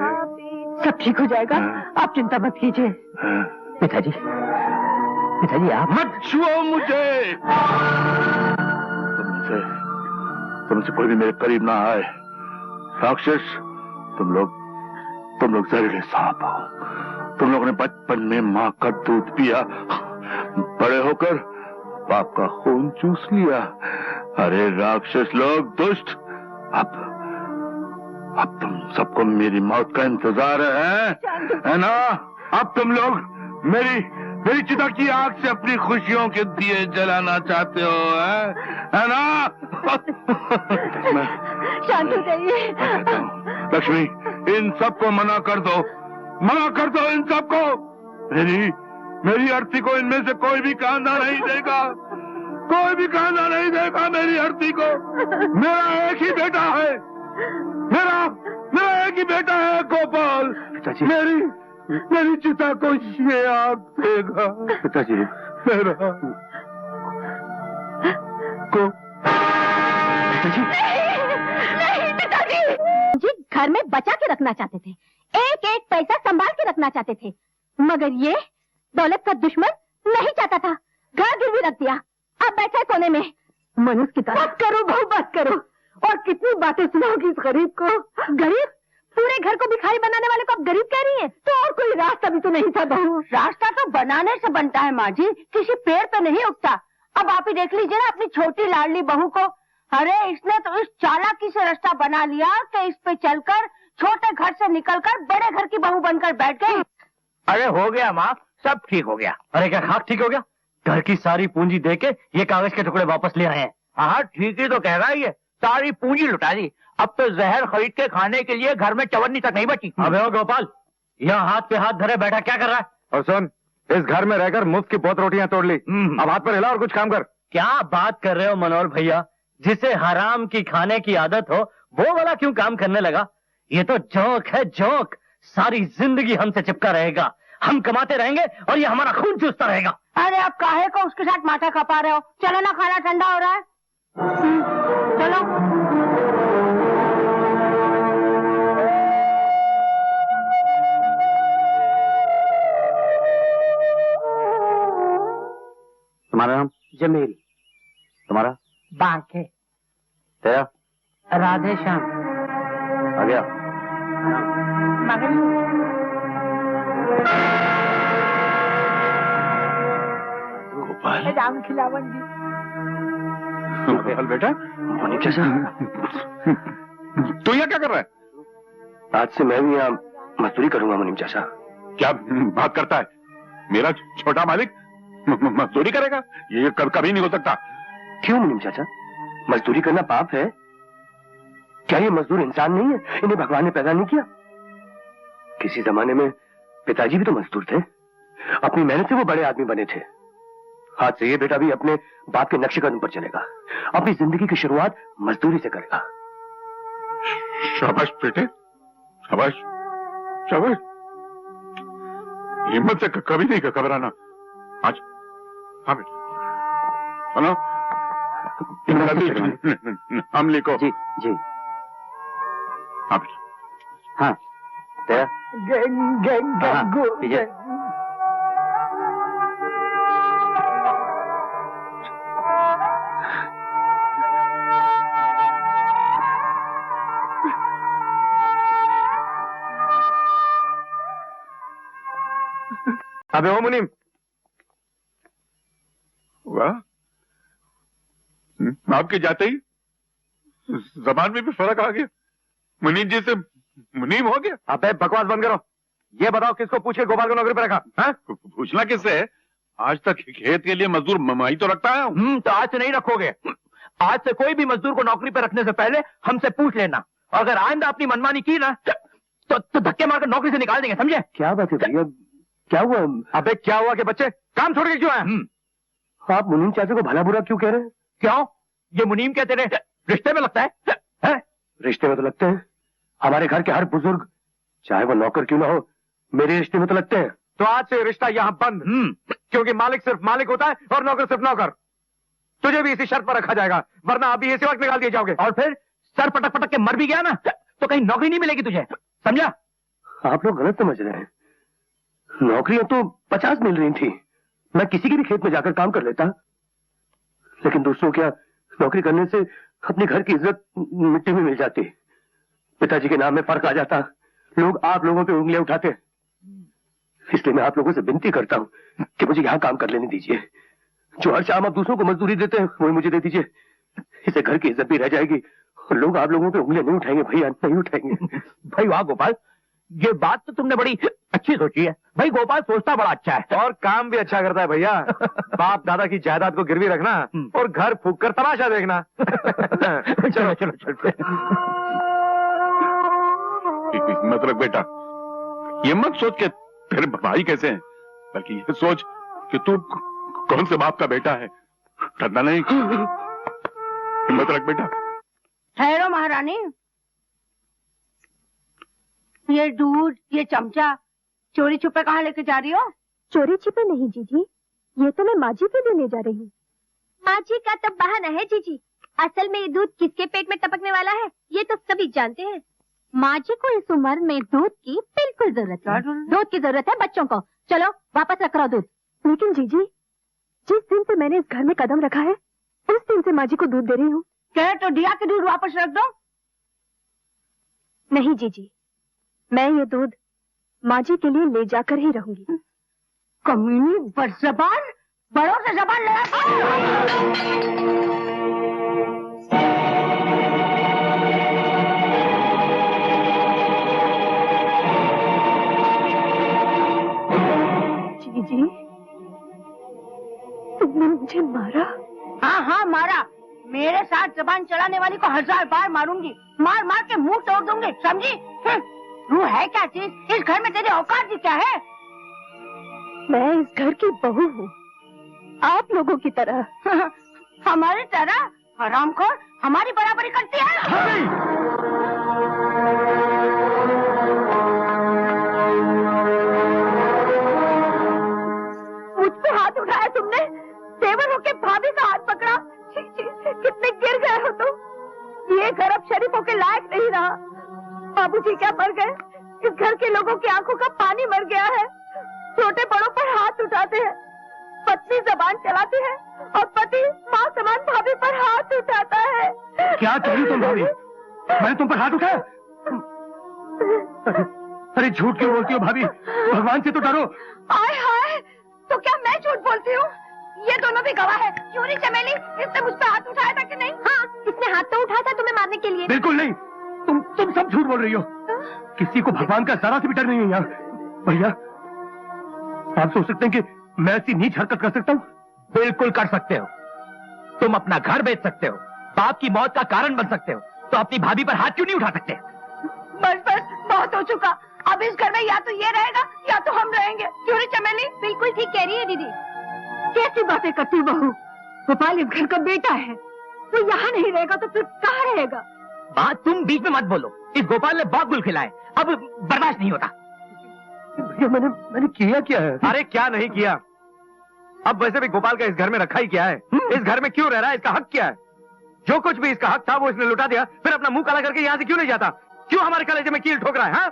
सब ठीक हो जाएगा, आप चिंता मत कीजिए। पिताजी, पिताजी आप मत छुओ मुझे। तुमसे कोई भी मेरे करीब ना आए। राक्षस, तुम लोग जहरीले सांप हो। तुम लोगों ने बचपन में माँ का दूध पिया, बड़े होकर बाप का खून चूस लिया। अरे राक्षस लोग, दुष्ट, अब तुम सबको मेरी मौत का इंतजार है ना? अब तुम लोग मेरी चिता की आग से अपनी खुशियों के दिए जलाना चाहते हो, है ना? शांत हो जाइए। लक्ष्मी, इन सबको मना कर दो इन सबको। मेरी आरती को इनमें से कोई भी कांधा नहीं देगा, मेरी आरती को। मेरा एक ही बेटा है, मेरा एक ही बेटा है गोपाल। मेरी चिता को ये आग देगा। पिताजी, मेरा को नहीं पिताजी। जी घर में बचा के रखना चाहते थे, एक एक पैसा संभाल के रखना चाहते थे, मगर ये दौलत का दुश्मन नहीं चाहता था, घर गिरवी रख दिया। अब बैठे कोने में मनुष्य की तरह। बस करो बहू, बस करो। और कितनी बातें सुनाओगी इस गरीब को? गरीब? पूरे घर को भिखारी बनाने वाले को अब गरीब कह रही है? तो और कोई रास्ता भी तो नहीं था बहू। रास्ता तो बनाने से बनता है माँ जी, किसी पेड़ पे नहीं उगता। अब आप ही देख लीजिए ना अपनी छोटी लाडली बहू को। अरे इसने तो इस चालाकी से रास्ता बना लिया कि इस पे चलकर छोटे घर से निकलकर बड़े घर की बहू बनकर बैठ गई। अरे हो गया माँ, सब ठीक हो गया। अरे क्या खाक ठीक हो गया? घर की सारी पूंजी देके ये कागज के टुकड़े वापस ले आए हैं। हाँ ठीक ही तो कह रहा है, ये सारी पूंजी लुटा दी। अब तो जहर खरीद के खाने के लिए घर में चवन्नी तक नहीं बची। अबे ओ गोपाल, यहाँ हाथ पे हाथ धरे बैठा क्या कर रहा है? और सुन, इस घर में रहकर मुफ्त की बहुत रोटियां तोड़ ली, अब हाथ पर हिला और कुछ काम कर। क्या बात कर रहे हो मनोहर भैया? जिसे हराम की खाने की आदत हो वो वाला क्यों काम करने लगा? ये तो जोक है, जोक। सारी जिंदगी हमसे चिपका रहेगा, हम कमाते रहेंगे और ये हमारा खून चूसता रहेगा। अरे आप काहे को उसके साथ माथा खपा रहे हो? चलो ना, खाना ठंडा हो रहा है। चलो। तुम्हारा नाम? जमील। तुम्हारा? बांके। तेरा? राधे श्याम। आ गया। गोपाल राम खिलावन जी। गोपाल बेटा, मुनीम चाचा, तू यहाँ क्या कर रहा है? आज से मैं भी यहाँ मजदूरी करूंगा मुनीम चाचा। क्या बात करता है? मेरा छोटा मालिक मजदूरी करेगा? ये कभी नहीं हो सकता। क्यों मुनीम चाचा, मजदूरी करना पाप है? क्या ये मजदूर इंसान नहीं है? इन्हें भगवान ने पैदा नहीं किया? किसी जमाने में पिताजी भी तो मजदूर थे, अपनी मेहनत से वो बड़े आदमी बने थे। आज से ये बेटा भी अपने बाप के नक्शे कदम पर चलेगा, अपनी जिंदगी की शुरुआत मजदूरी से करेगा। शाबाश बेटे, शाबाश शाबाश। हिम्मत से कभी नहीं घबराना। आज हाँ बेटा, सुनो, हम लिखो। जी जी। हाँ बेटा। हाँ तेरा अबे ओ मुनीम, वाह, आपके जाते ही जबान में भी फर्क आ गया। मुनीम जी से मुनीम हो गया। अबे बकवास बंद करो। ये बताओ किसको पूछ के गोपाल को नौकरी पर रखा? पूछना किससे है? आज तक खेत के लिए मजदूर मैं तो रखता है। तो आज से नहीं रखोगे। आज से कोई भी मजदूर को नौकरी पर रखने से पहले हमसे पूछ लेना, और अगर आइंदा अपनी मनमानी की ना तो धक्के मारकर नौकरी से निकाल देंगे, समझे? क्या बात है भैया, क्या हुआ? अबे क्या हुआ कि बच्चे काम छोड़ के क्यों आए? आप मुनीम चाचा को भला बुरा क्यों कह रहे हैं? क्यों? ये मुनीम क्या तेरे रिश्ते में लगता है? रिश्ते में तो लगते हैं। हमारे घर के हर बुजुर्ग, चाहे वो नौकर क्यों ना हो, मेरे रिश्ते में तो लगते हैं। तो आज से रिश्ता यहाँ बंद। क्योंकि मालिक सिर्फ मालिक होता है और नौकर सिर्फ नौकर। तुझे भी इसी शर्त पर रखा जाएगा, वरना अभी इसी वक्त निकाल दिए जाओगे। और फिर सर पटक पटक के मर भी गया ना तो कहीं नौकरी नहीं मिलेगी तुझे, समझा? आप लोग गलत समझ रहे हैं। नौकरियां तो 50 मिल रही थी, मैं किसी के भी खेत में जाकर काम कर लेता। लेकिन दोस्तों, क्या नौकरी करने से अपने घर की इज्जत मिट्टी में मिल जाती, पिताजी के नाम में फर्क आ जाता, लोग आप लोगों पे उंगलियां उठाते। इसलिए मैं आप लोगों से विनती करता हूं कि मुझे यहाँ काम कर लेने दीजिए। जो हर शाम आप दूसरों को मजदूरी देते हैं वही मुझे दे दीजिए। इससे घर की इज्जत भी रह जाएगी और लोग आप लोगों पे उंगलियां नहीं उठाएंगे भैया, नहीं उठाएंगे। भाई वाह गोपाल, ये बात तो तुमने बड़ी अच्छी सोची है। भाई गोपाल सोचता बड़ा अच्छा है और काम भी अच्छा करता है भैया। बाप दादा की जायदाद को गिरवी रखना और घर फूक कर तमाशा देखना। चलो चलो चलते। मत रख बेटा, ये मत सोच के तेरे भाई कैसे हैं, बल्कि ये सोच कि तू कौन से बाप का बेटा है। डरना नहीं, हिम्मत रख बेटा। ठहरो महारानी, ये दूध, ये चमचा चोरी छुपे कहाँ लेके जा रही हो? चोरी छिपे नहीं जीजी, ये तो मैं माजी को देने जा रही हूँ। माजी का तो बहाना है जीजी, असल में ये दूध किसके पेट में टपकने वाला है ये तो सभी जानते हैं। माजी को इस उम्र में दूध की बिल्कुल जरूरत है। दूध की जरूरत है बच्चों को। चलो वापस रख दूध। लेकिन जीजी, जिस दिन से मैंने इस घर में कदम रखा है उस दिन से माजी को दूध दे रही हूँ। कहे तो दिया के दूध वापस रख दो। नहीं जीजी, मैं ये दूध माजी के लिए ले जाकर ही रहूंगी। कमीनी बदज़बान, बड़ों से जबान लड़ा। जीजी, तुमने मुझे मारा? हाँ हाँ मारा। मेरे साथ जबान चलाने वाली को 1000 बार मारूंगी, मार मार के मुंह तोड़ दूंगी, समझी? तू है क्या चीज? इस घर में तेरी औकात ही क्या है? मैं इस घर की बहू हूँ, आप लोगों की तरह। हमारी तरह? हरामखोर हमारी बराबरी करती है? मुझ पे हाथ उठाया तुमने, तेवर होके भाभी का हाथ पकड़ा। कितने गिर गए हो तुम। ये घर अब शरीफों के लायक नहीं रहा। बाबूजी क्या मर गए, इस घर के लोगों की आंखों का पानी मर गया है। छोटे बड़ों पर हाथ उठाते हैं, पत्नी जबान चलाती है और पति माँ समान भाभी पर हाथ उठाता है। क्या कह रही तुम भाभी? मैंने तुम पर हाथ उठाया? अरे झूठ क्यों बोलती हो भाभी? भगवान से तो डरो। हाय हाय, तो क्या मैं झूठ बोलती हूँ? ये दोनों भी गवाह है। चोरी चमेली, इसने मुझ पे हाथ उठाया था कि नहीं? हाँ, इसने हाथ तो उठाया था तुम्हें मारने के लिए। बिल्कुल नहीं, तुम सब झूठ बोल रही हो। किसी को भगवान का जरा सी भी डर नहीं है यहाँ। भैया, आप सोच सकते हैं कि मैं ऐसी नीच हरकत कर सकता हूँ? बिल्कुल कर सकते हो। तुम अपना घर बेच सकते हो, बाप की मौत का कारण बन सकते हो, तो अपनी भाभी पर हाथ क्यों नहीं उठा सकते? बस बस, बहुत हो चुका। अब इस घर में या तो ये रहेगा या तो हम रहेंगे। चोरी चमेली बिल्कुल ठीक कह रही है दीदी। कैसी बातें करती हो बहू? गोपाल इस घर का बेटा है, वो यहाँ नहीं रहेगा तो फिर कहाँ रहेगा? बात तुम बीच में मत बोलो। इस गोपाल ने बहुत गुल खिलाए, अब बर्दाश्त नहीं होता। भैया मैंने किया क्या है? अरे क्या नहीं किया? अब वैसे भी गोपाल का इस घर में रखा ही क्या है? इस घर में क्यों रह रहा है? इसका हक क्या है? जो कुछ भी इसका हक था वो इसने लुटा दिया, फिर अपना मुंह काला करके यहाँ से क्यों नहीं जाता? क्यों हमारे कलेजे में कील ठोक रहा है? हाँ?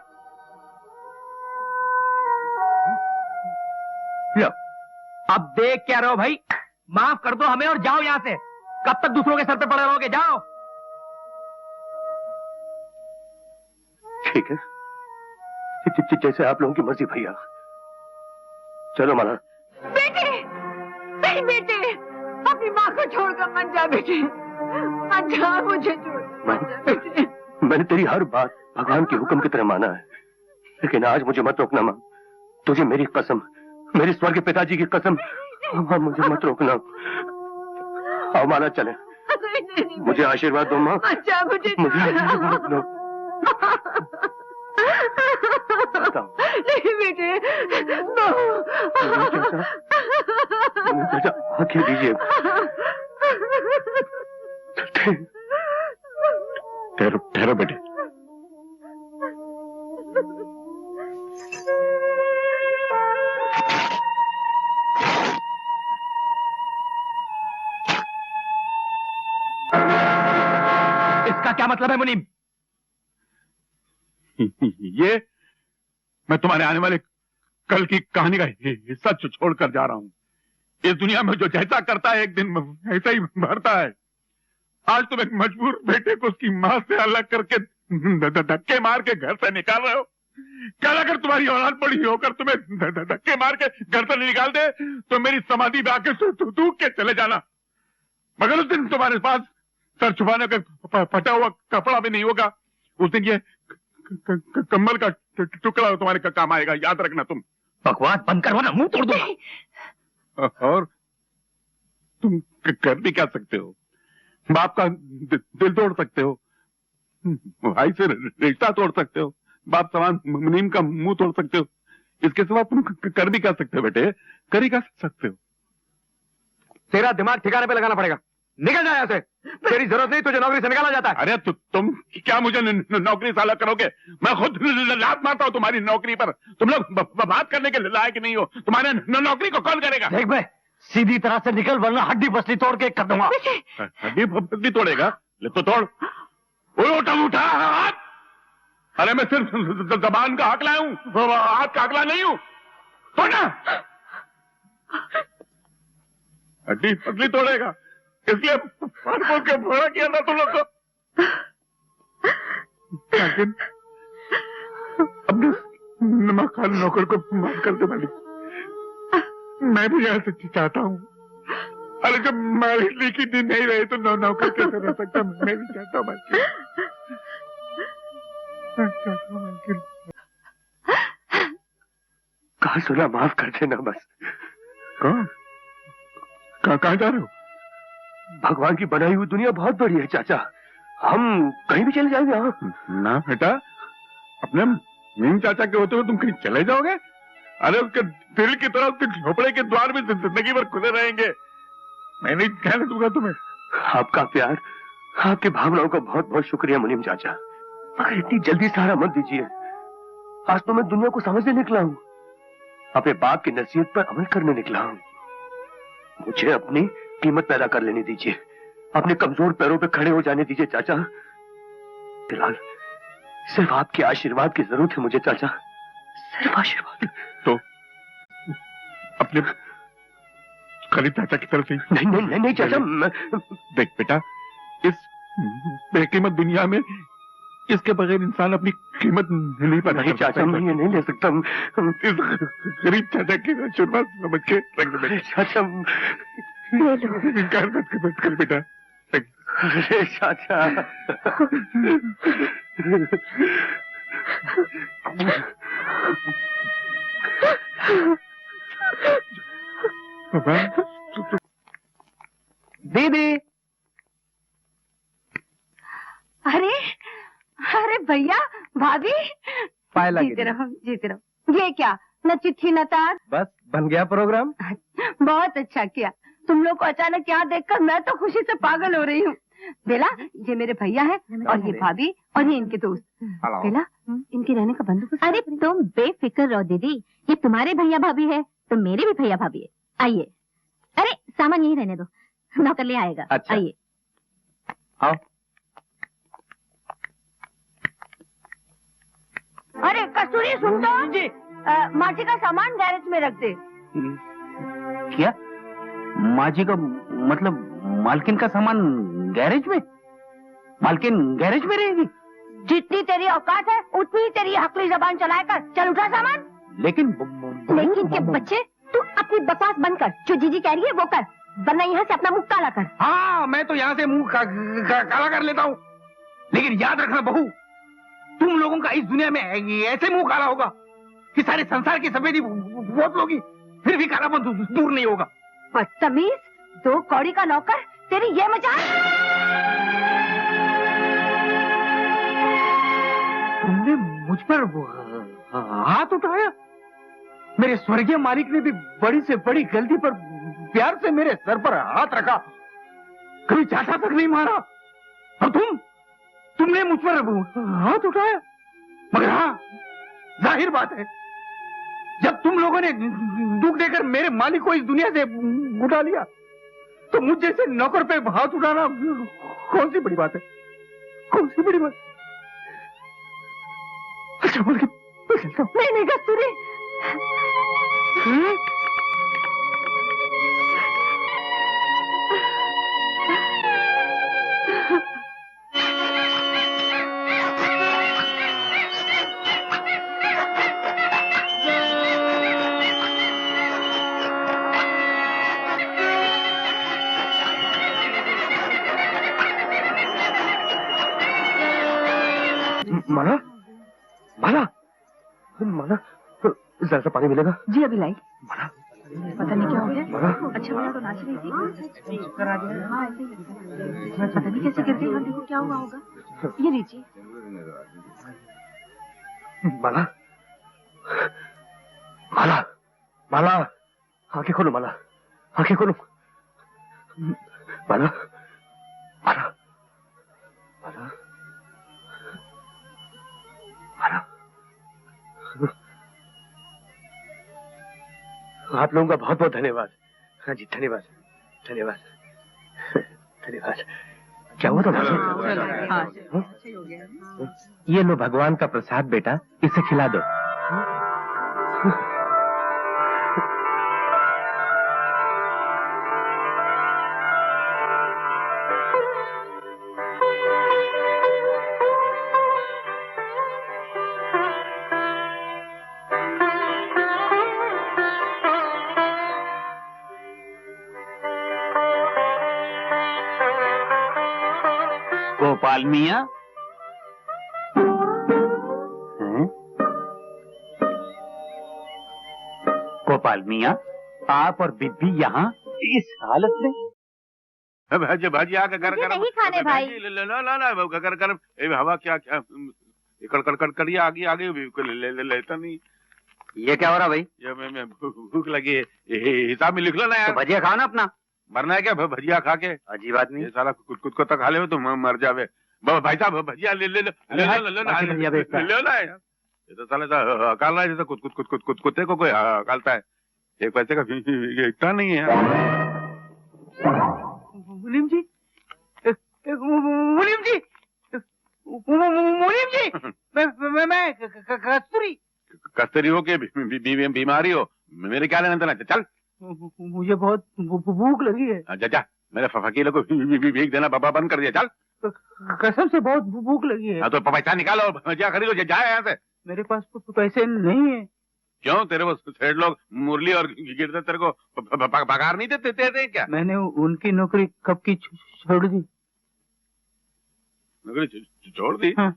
लो, अब देख क्या रहो भाई, माफ कर दो हमें और जाओ यहाँ से। कब तक दूसरों के सर पे पड़े रहोगे? जाओ। ठीक है, जैसे आप लोगों की मर्जी भैया। चलो माला। बेटे, नहीं बेटे, अपनी माँ को छोड़कर मत जा बेटे, मत जा, मुझे छोड़। मैंने तेरी हर बात भगवान के हुक्म की तरह माना है, लेकिन आज मुझे मत रोकना माँ। तुझे मेरी कसम, मेरे स्वर्ग पिताजी की कसम, माँ मुझे मत रोकना। आओ माला चले। मुझे आशीर्वाद दो माँ। अच्छा, मुझे आशीर्वाद दो। नहीं बेटे, आंखें दीजिए। ठहरो ठहरो बेटे। इसका क्या मतलब है मुनीम? ये मैं तुम्हारे आने वाले कल की कहानी का हिस्सा छोड़कर जा रहा हूं। इस दुनिया में जो जैसा करता है एक दिन ऐसा ही भरता है। आज तुम एक मजबूर बेटे को उसकी मां से अलग करके धक्के मार के घर से निकाल रहे हो। कल अगर तुम्हारी औलाद बड़ी होकर तुम्हें धक्के मार के घर से निकाल दे तो मेरी समाधि में आके थूक के चले जाना। मगर उस दिन तुम्हारे पास सर छुपाने का फटा हुआ कपड़ा भी नहीं होगा। उस दिन ये कम्बल का टुकड़ा तुम्हारे काम आएगा, याद रखना। तुम बकवास बंद करो ना, मुंह तोड़ दूंगा। और तुम कर भी क्या सकते हो? बाप का दिल तोड़ सकते हो, भाई से रिश्ता तोड़ सकते हो, बाप समान मुनीम का मुंह तोड़ सकते हो। इसके सिवा तुम कर भी क्या सकते हो बेटे? कर ही क्या सकते हो? तेरा दिमाग ठिकाने पे लगाना पड़ेगा। निकल जाए यहाँ से। तेरी जरूरत नहीं, तुझे नौकरी से निकाला जाता है। अरे तुम क्या मुझे नौकरी से अलग करोगे? मैं खुद लात मारता हूँ तुम्हारी नौकरी पर। तुम लोग बात करने के लायक नहीं हो। तुम्हारे नौकरी को कौन करेगा? देख बे, सीधी तरह से निकल वरना हड्डी पसली तोड़ के कर दूंगा। हड्डी पसली तोड़ेगा? ले तो तोड़। उठा हाथ। अरे मैं सिर्फ जबान का हकला हूँ, हाथ का हकला नहीं हूँ। तोड़ना। हड्डी पसली तोड़ेगा, इसलिए बोल के भोड़ा किया था तुम लोग को। लेकिन अपने नमक नौकर को माफ कर दे मालिक। मैं भी यहाँ से चाहता हूँ। अरे जब मालिक लिखी दिन नहीं रहे तो नौकर कैसे रह सकता? मैं भी चाहता हूँ मालिक। कहा सुना, माफ कर देना बस। कहाँ जा रहे हो? भगवान की बनाई हुई दुनिया बहुत बड़ी है चाचा, हम कहीं भी चले जाएंगे। हाँ ना बेटा, अपने मीम चाचा के होते हुए तुम कहीं चले जाओगे? अरे उसके दिल की तरह उसके झोपड़े के द्वार भी जिंदगी भर खुले रहेंगे। मैं नहीं कहने दूंगा तुम्हें। आपका प्यार, आपकी भावनाओं का बहुत बहुत शुक्रिया मुनीम चाचा, मगर इतनी जल्दी सहारा मत दीजिए। आज तो मैं दुनिया को समझने निकला हूँ, अपने बाप की नसीहत पर अमल करने निकला हूँ। मुझे अपनी कीमत पैदा कर लेने दीजिए, अपने कमजोर पैरों पे खड़े हो जाने दीजिए चाचा। फिलहाल सिर्फ आपके आशीर्वाद की जरूरत है मुझे चाचा, सिर्फ आशीर्वाद। तो अपने खलीद चाचा की तरफ से? नहीं चाचा। देख बेटा, इस बेकीमत दुनिया में इसके बगैर इंसान अपनी कीमत नहीं पता। नहीं चाचा, मैं ये नहीं ले सकता। इस गरीब चाचा की शुरुआत समझ के रख दे बेटा। चाचा इनकार मत कर बेटा। अरे चाचा, दीदी। अरे अरे भैया, भाभी, पाए लगे। जीते रहो जीते रहो। ये क्या, न चिट्ठी न तार। बस बन गया प्रोग्राम। बहुत अच्छा किया। तुम लोग को अचानक यहाँ देखकर मैं तो खुशी से पागल हो रही हूँ। बेला, ये मेरे भैया है और ये भाभी और ये इनके दोस्त। बेला, इनके रहने का बंदोबस्त। अरे तुम बेफिक्र रहो दीदी, ये तुम्हारे भैया भाभी है तो मेरे भी भैया भाभी है। आइए। अरे सामान यही रहने दो, नौकर ले आएगा। अच्छा। आइए। आओ। अरे कस्तूरी, सुन तो जी। माची का सामान गैरेज में रख दे। क्या? माजी का मतलब मालकिन का सामान गैरेज में? मालकिन गैरेज में रहेगी? जितनी तेरी औकात है उतनी ही तेरी हकली जबान चलाया कर। चल उठा सामान। लेकिन के बच्चे, तू अपनी बकवास बंद कर। जो जीजी कह रही है वो कर, वरना यहाँ से अपना मुंह काला कर। हाँ, मैं तो यहाँ से मुंह काला कर लेता हूँ, लेकिन याद रखना बहू, तुम लोगों का इस दुनिया में ऐसे मुंह काला होगा कि सारे संसार की सफेदी बहुत लोगी, फिर भी कालापन दूर नहीं होगा। बदतमीज, 2 कौड़ी का नौकर, तेरी ये मजाल। तुमने मुझ पर हाथ उठाया? मेरे स्वर्गीय मालिक ने भी बड़ी से बड़ी गलती पर प्यार से मेरे सर पर हाथ रखा, कभी चाटा तक नहीं मारा, और तुमने मुझ पर हाथ उठाया। मगर हाँ, जाहिर बात है, जब तुम लोगों ने दुख देकर मेरे मालिक को इस दुनिया से उठा लिया, तो मुझ जैसे नौकर पे हाथ उठाना कौन सी बड़ी बात है? कौन सी बड़ी बात? अच्छा बोल के नहीं कस्तूरी। माला, माला, माला, जरा सा पानी मिलेगा? जी अभी लाई। माला, पता नहीं क्या हो गया। माला, अच्छा वाला तो नाच रही थी। हाँ, ऐसे ही। पता नहीं कैसे गिर गई। हाँ, देखो क्या हुआ होगा। ये लीजिए। माला, माला, माला, आंखें खोलो माला, आंखें खोलो। माला, माला, माला, माला। आप लोगों का बहुत बहुत धन्यवाद। हाँ जी, धन्यवाद, धन्यवाद, धन्यवाद। क्या हुआ था? ये लो भगवान का प्रसाद बेटा, इसे खिला दो। गोपाल मियाँ, गोपाल मियाँ, आप और बिब्बी यहाँ इस हालत में? भाजी भाजी आके कर कर नहीं खाने भाई। कर कर हवा क्या क्या कर ये आगे आगे लेता नहीं। ये क्या हो रहा भाई? ये मैं भूख लगी है, हिसाब में लिख लो ना यार। तो भजिया खाओ ना अपना। मरना है क्या भजिया खा के? अजीब आदमी। ये साला कुछ को तो खा ले तो मर जावे। भाई साहब भजिया ले लो ना यार। ये तो साला काल रहा है जैसे कुत्ते को कोई कालता है। एक पैसे का इतना नहीं है यार। मुनीम जी, मुनीम जी, मुनीम जी, मैं कस्तूरी हो के बीमारी हो, मेरे क्या लेना था? चल, मुझे बहुत भूख लगी है। अच्छा मेरे फकीर को भीख देना बाबा बंद कर दिया। चल कसम से बहुत भूख लगी है। हाँ तो पैसा निकालो, भजिया खरीदो, जाए यहाँ से। मेरे पास पैसे नहीं है। क्यों, तेरे वो सेठ लोग मुरली और गिरते तेरे को पगार नहीं देते क्या? मैंने उनकी नौकरी कब की छोड़ दी। नौकरी छोड़ दी? हाँ।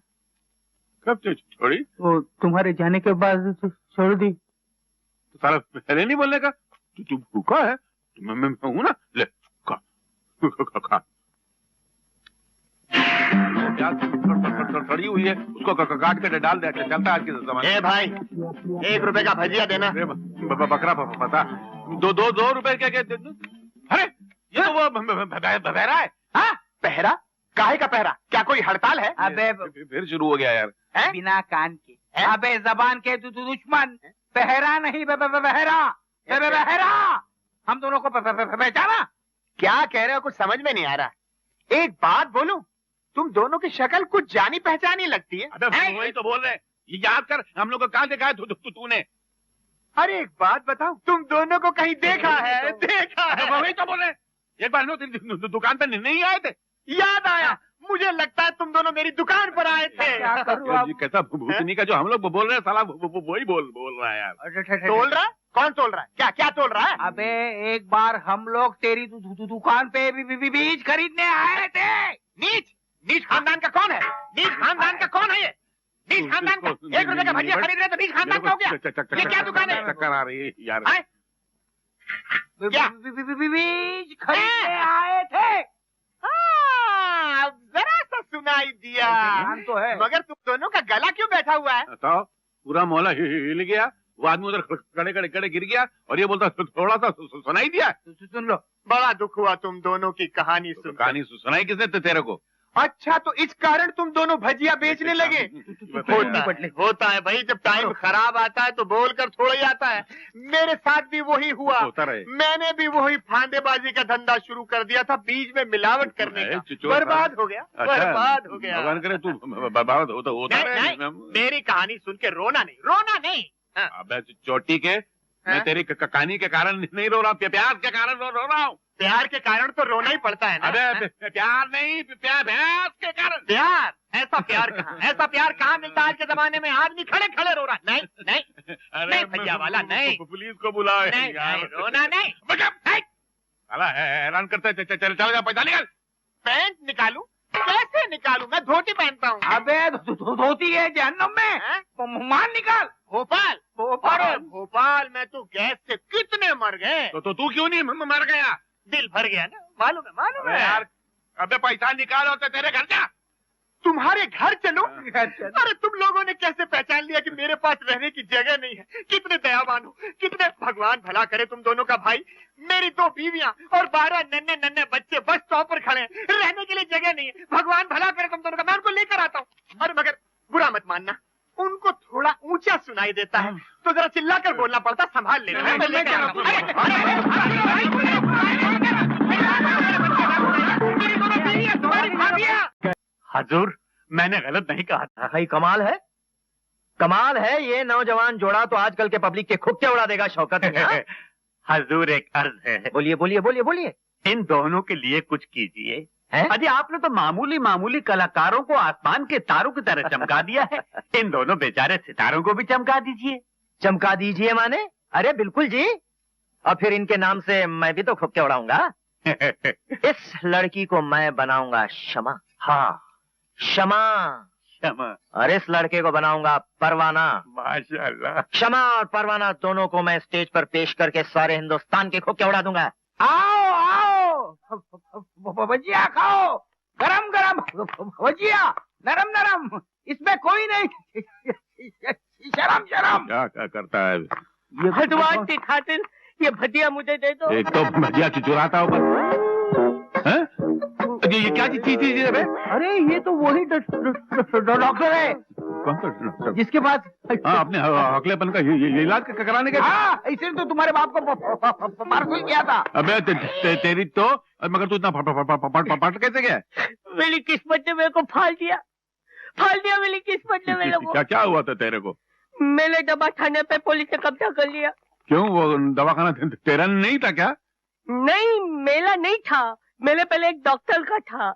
कब छोड़ी? वो तुम्हारे जाने के बाद छोड़ दी। तो सारा पहले नहीं बोलने का? तू भूखा है? मैं हूं ना, ले खा। सड़ी हुई है, उसको काट के डाल दे, चलता है आज के जमाने। ए भाई, 1 रुपए का भजिया देना। बकरा पता 2 रुपए क्या? अरे ये तो वो बहरा है। हाँ, पहरा? काहे का पहरा? क्या कोई हड़ताल है? अबे फिर शुरू हो गया यार। बिना कान के, अबे जबान के दुश्मन। पहरा नहीं, बहरा। हम दोनों को पहचाना? क्या कह रहे हो, कुछ समझ में नहीं आ रहा। एक बात बोलूं, तुम दोनों की शक्ल कुछ जानी पहचानी लगती है। अबे वही तो बोल रहे, ये याद कर, हम लोग को कहाँ देखा है तूने? अरे एक बात बताओ, तुम दोनों को कहीं देखा है? देखा है? वही तो बोल रहे, एक बार दुकान पे नहीं आए थे? याद आया, मुझे लगता है तुम दोनों मेरी दुकान पर आए थे। क्या करूं अब? कैसा भूतनी का जो हम लोग बोल रहे हैं, साला वही बोल रहा है यार। तोल रहा है? कौन तोल रहा है? क्या तोल रहा है? अबे एक बार हम लोग तेरी दुकान पे बीज खरीदने आए थे। नीच खानदान का कौन है? नीच खानदान का कौन है ये? नीच खानदान का 1 रुपए का भजिया खरीद रहे तो नीच खानदान का हो गया? ये क्या दुकान है? चक्कर आ रही है यार। क्या बीज खरीदने आए थे? जरा सा सुनाई दिया तो है, मगर तुम दोनों का गला क्यों बैठा हुआ है? तो पूरा मोहल्ला हिल गया, वो आदमी उधर खड़े गिर गया और ये बोलता थोड़ा सा सुनाई दिया। सुन लो, बड़ा दुख हुआ तुम दोनों की कहानी सुन। कहानी सुनाई किसने तेरे को? अच्छा, तो इस कारण तुम दोनों भजिया बेचने लगे? होता है भाई, जब टाइम खराब आता है तो बोलकर थोड़ा ही आता है। मेरे साथ भी वही हुआ। मैंने भी वही फांदेबाजी का धंधा शुरू कर दिया था, बीज में मिलावट करने का। बर्बाद हो गया। भगवान करे तू बर्बाद होता। मेरी कहानी सुन के रोना नहीं। अबे चोटी के, मैं तेरी कहानी के कारण नहीं रो रहा, प्यार के कारण रो रहा हूँ। प्यार के कारण तो रोना ही पड़ता है ना। अबे प्यार नहीं, प्यार के कारण। प्यार? ऐसा प्यार कहाँ मिलता है आज के जमाने में? आदमी खड़े रो रहा है। नहीं भैया वाला नहीं। पुलिस को बुलाओ। रोना नहीं। हैरान करते, चल जा, पैसा निकाल। पैंट निकालूं? कैसे निकालूं? मैं धोती पहनता हूँ। अबे धोती है जहन्नुम में। मान निकाल। भोपाल में तो गैस से कितने मर गए। तो तू क्यों नहीं मर गया? दिल भर गया ना। मालूम है यार। अबे पैसा निकालो तो तेरे घर जा। तुम्हारे घर चलो? अरे तुम लोगों ने कैसे पहचान लिया कि मेरे पास रहने की जगह नहीं है? कितने दयावान हो, कितने भगवान भला करे तुम दोनों का। भाई, मेरी 2 बीवियां और 12 नन्हे बच्चे बस स्टॉप पर खड़े हैं, रहने के लिए जगह नहीं है। भगवान भला करे तुम दोनों का। मैं उनको लेकर आता हूँ। अरे मगर बुरा मत मानना, उनको थोड़ा ऊंचा सुनाई देता है तो जरा चिल्लाकर बोलना पड़ता। संभाल लेना। हजूर, मैंने गलत नहीं कहा था। भाई कमाल है ये नौजवान जोड़ा तो आजकल के पब्लिक के खुक्के उड़ा देगा शौकत। हजूर, एक अर्ज है। बोलिए। इन दोनों के लिए कुछ कीजिए। अरे आपने तो मामूली कलाकारों को आसमान के तारों की तरह चमका दिया है, इन दोनों बेचारे सितारों को भी चमका दीजिए। चमका दीजिए माने? अरे बिल्कुल जी, और फिर इनके नाम से मैं भी तो खुक्के उड़ाऊंगा। इस लड़की को मैं बनाऊंगा क्षमा। हाँ, क्षमा। और इस लड़के को बनाऊंगा परवाना। माशाल्लाह। क्षमा और परवाना दोनों को मैं स्टेज पर पेश करके सारे हिंदुस्तान के खुक्के उड़ा दूंगा। आओ भजिया खाओ, गरम भजिया, नरम। इसमें कोई नहीं। शर्म। क्या करता है? भगवान की खातिर ये भजिया मुझे दे दो। एक तो भजिया चुराता ऊपर। ये क्या चीज है? अरे ये तो वही डॉक्टर है। कौन सा डॉक्टर? जिसके पास अपने अगलेपन का ये इलाज कराने के। हाँ, इसलिए तो तुम्हारे बाप को पार्सल किया था। अबे तेरी तो, मगर तू इतना फट कैसे गया? मेरी किस्मत ने मेरे को फाल दिया मेरी किस्मत ने मेरे को। क्या हुआ था तेरे को? मैंने दवा खाने पे पुलिस ने कब्जा कर लिया। क्यों, वो दवाखाना तेरा नहीं था क्या? नहीं, मेरा नहीं था, मेरे पहले एक डॉक्टर का था।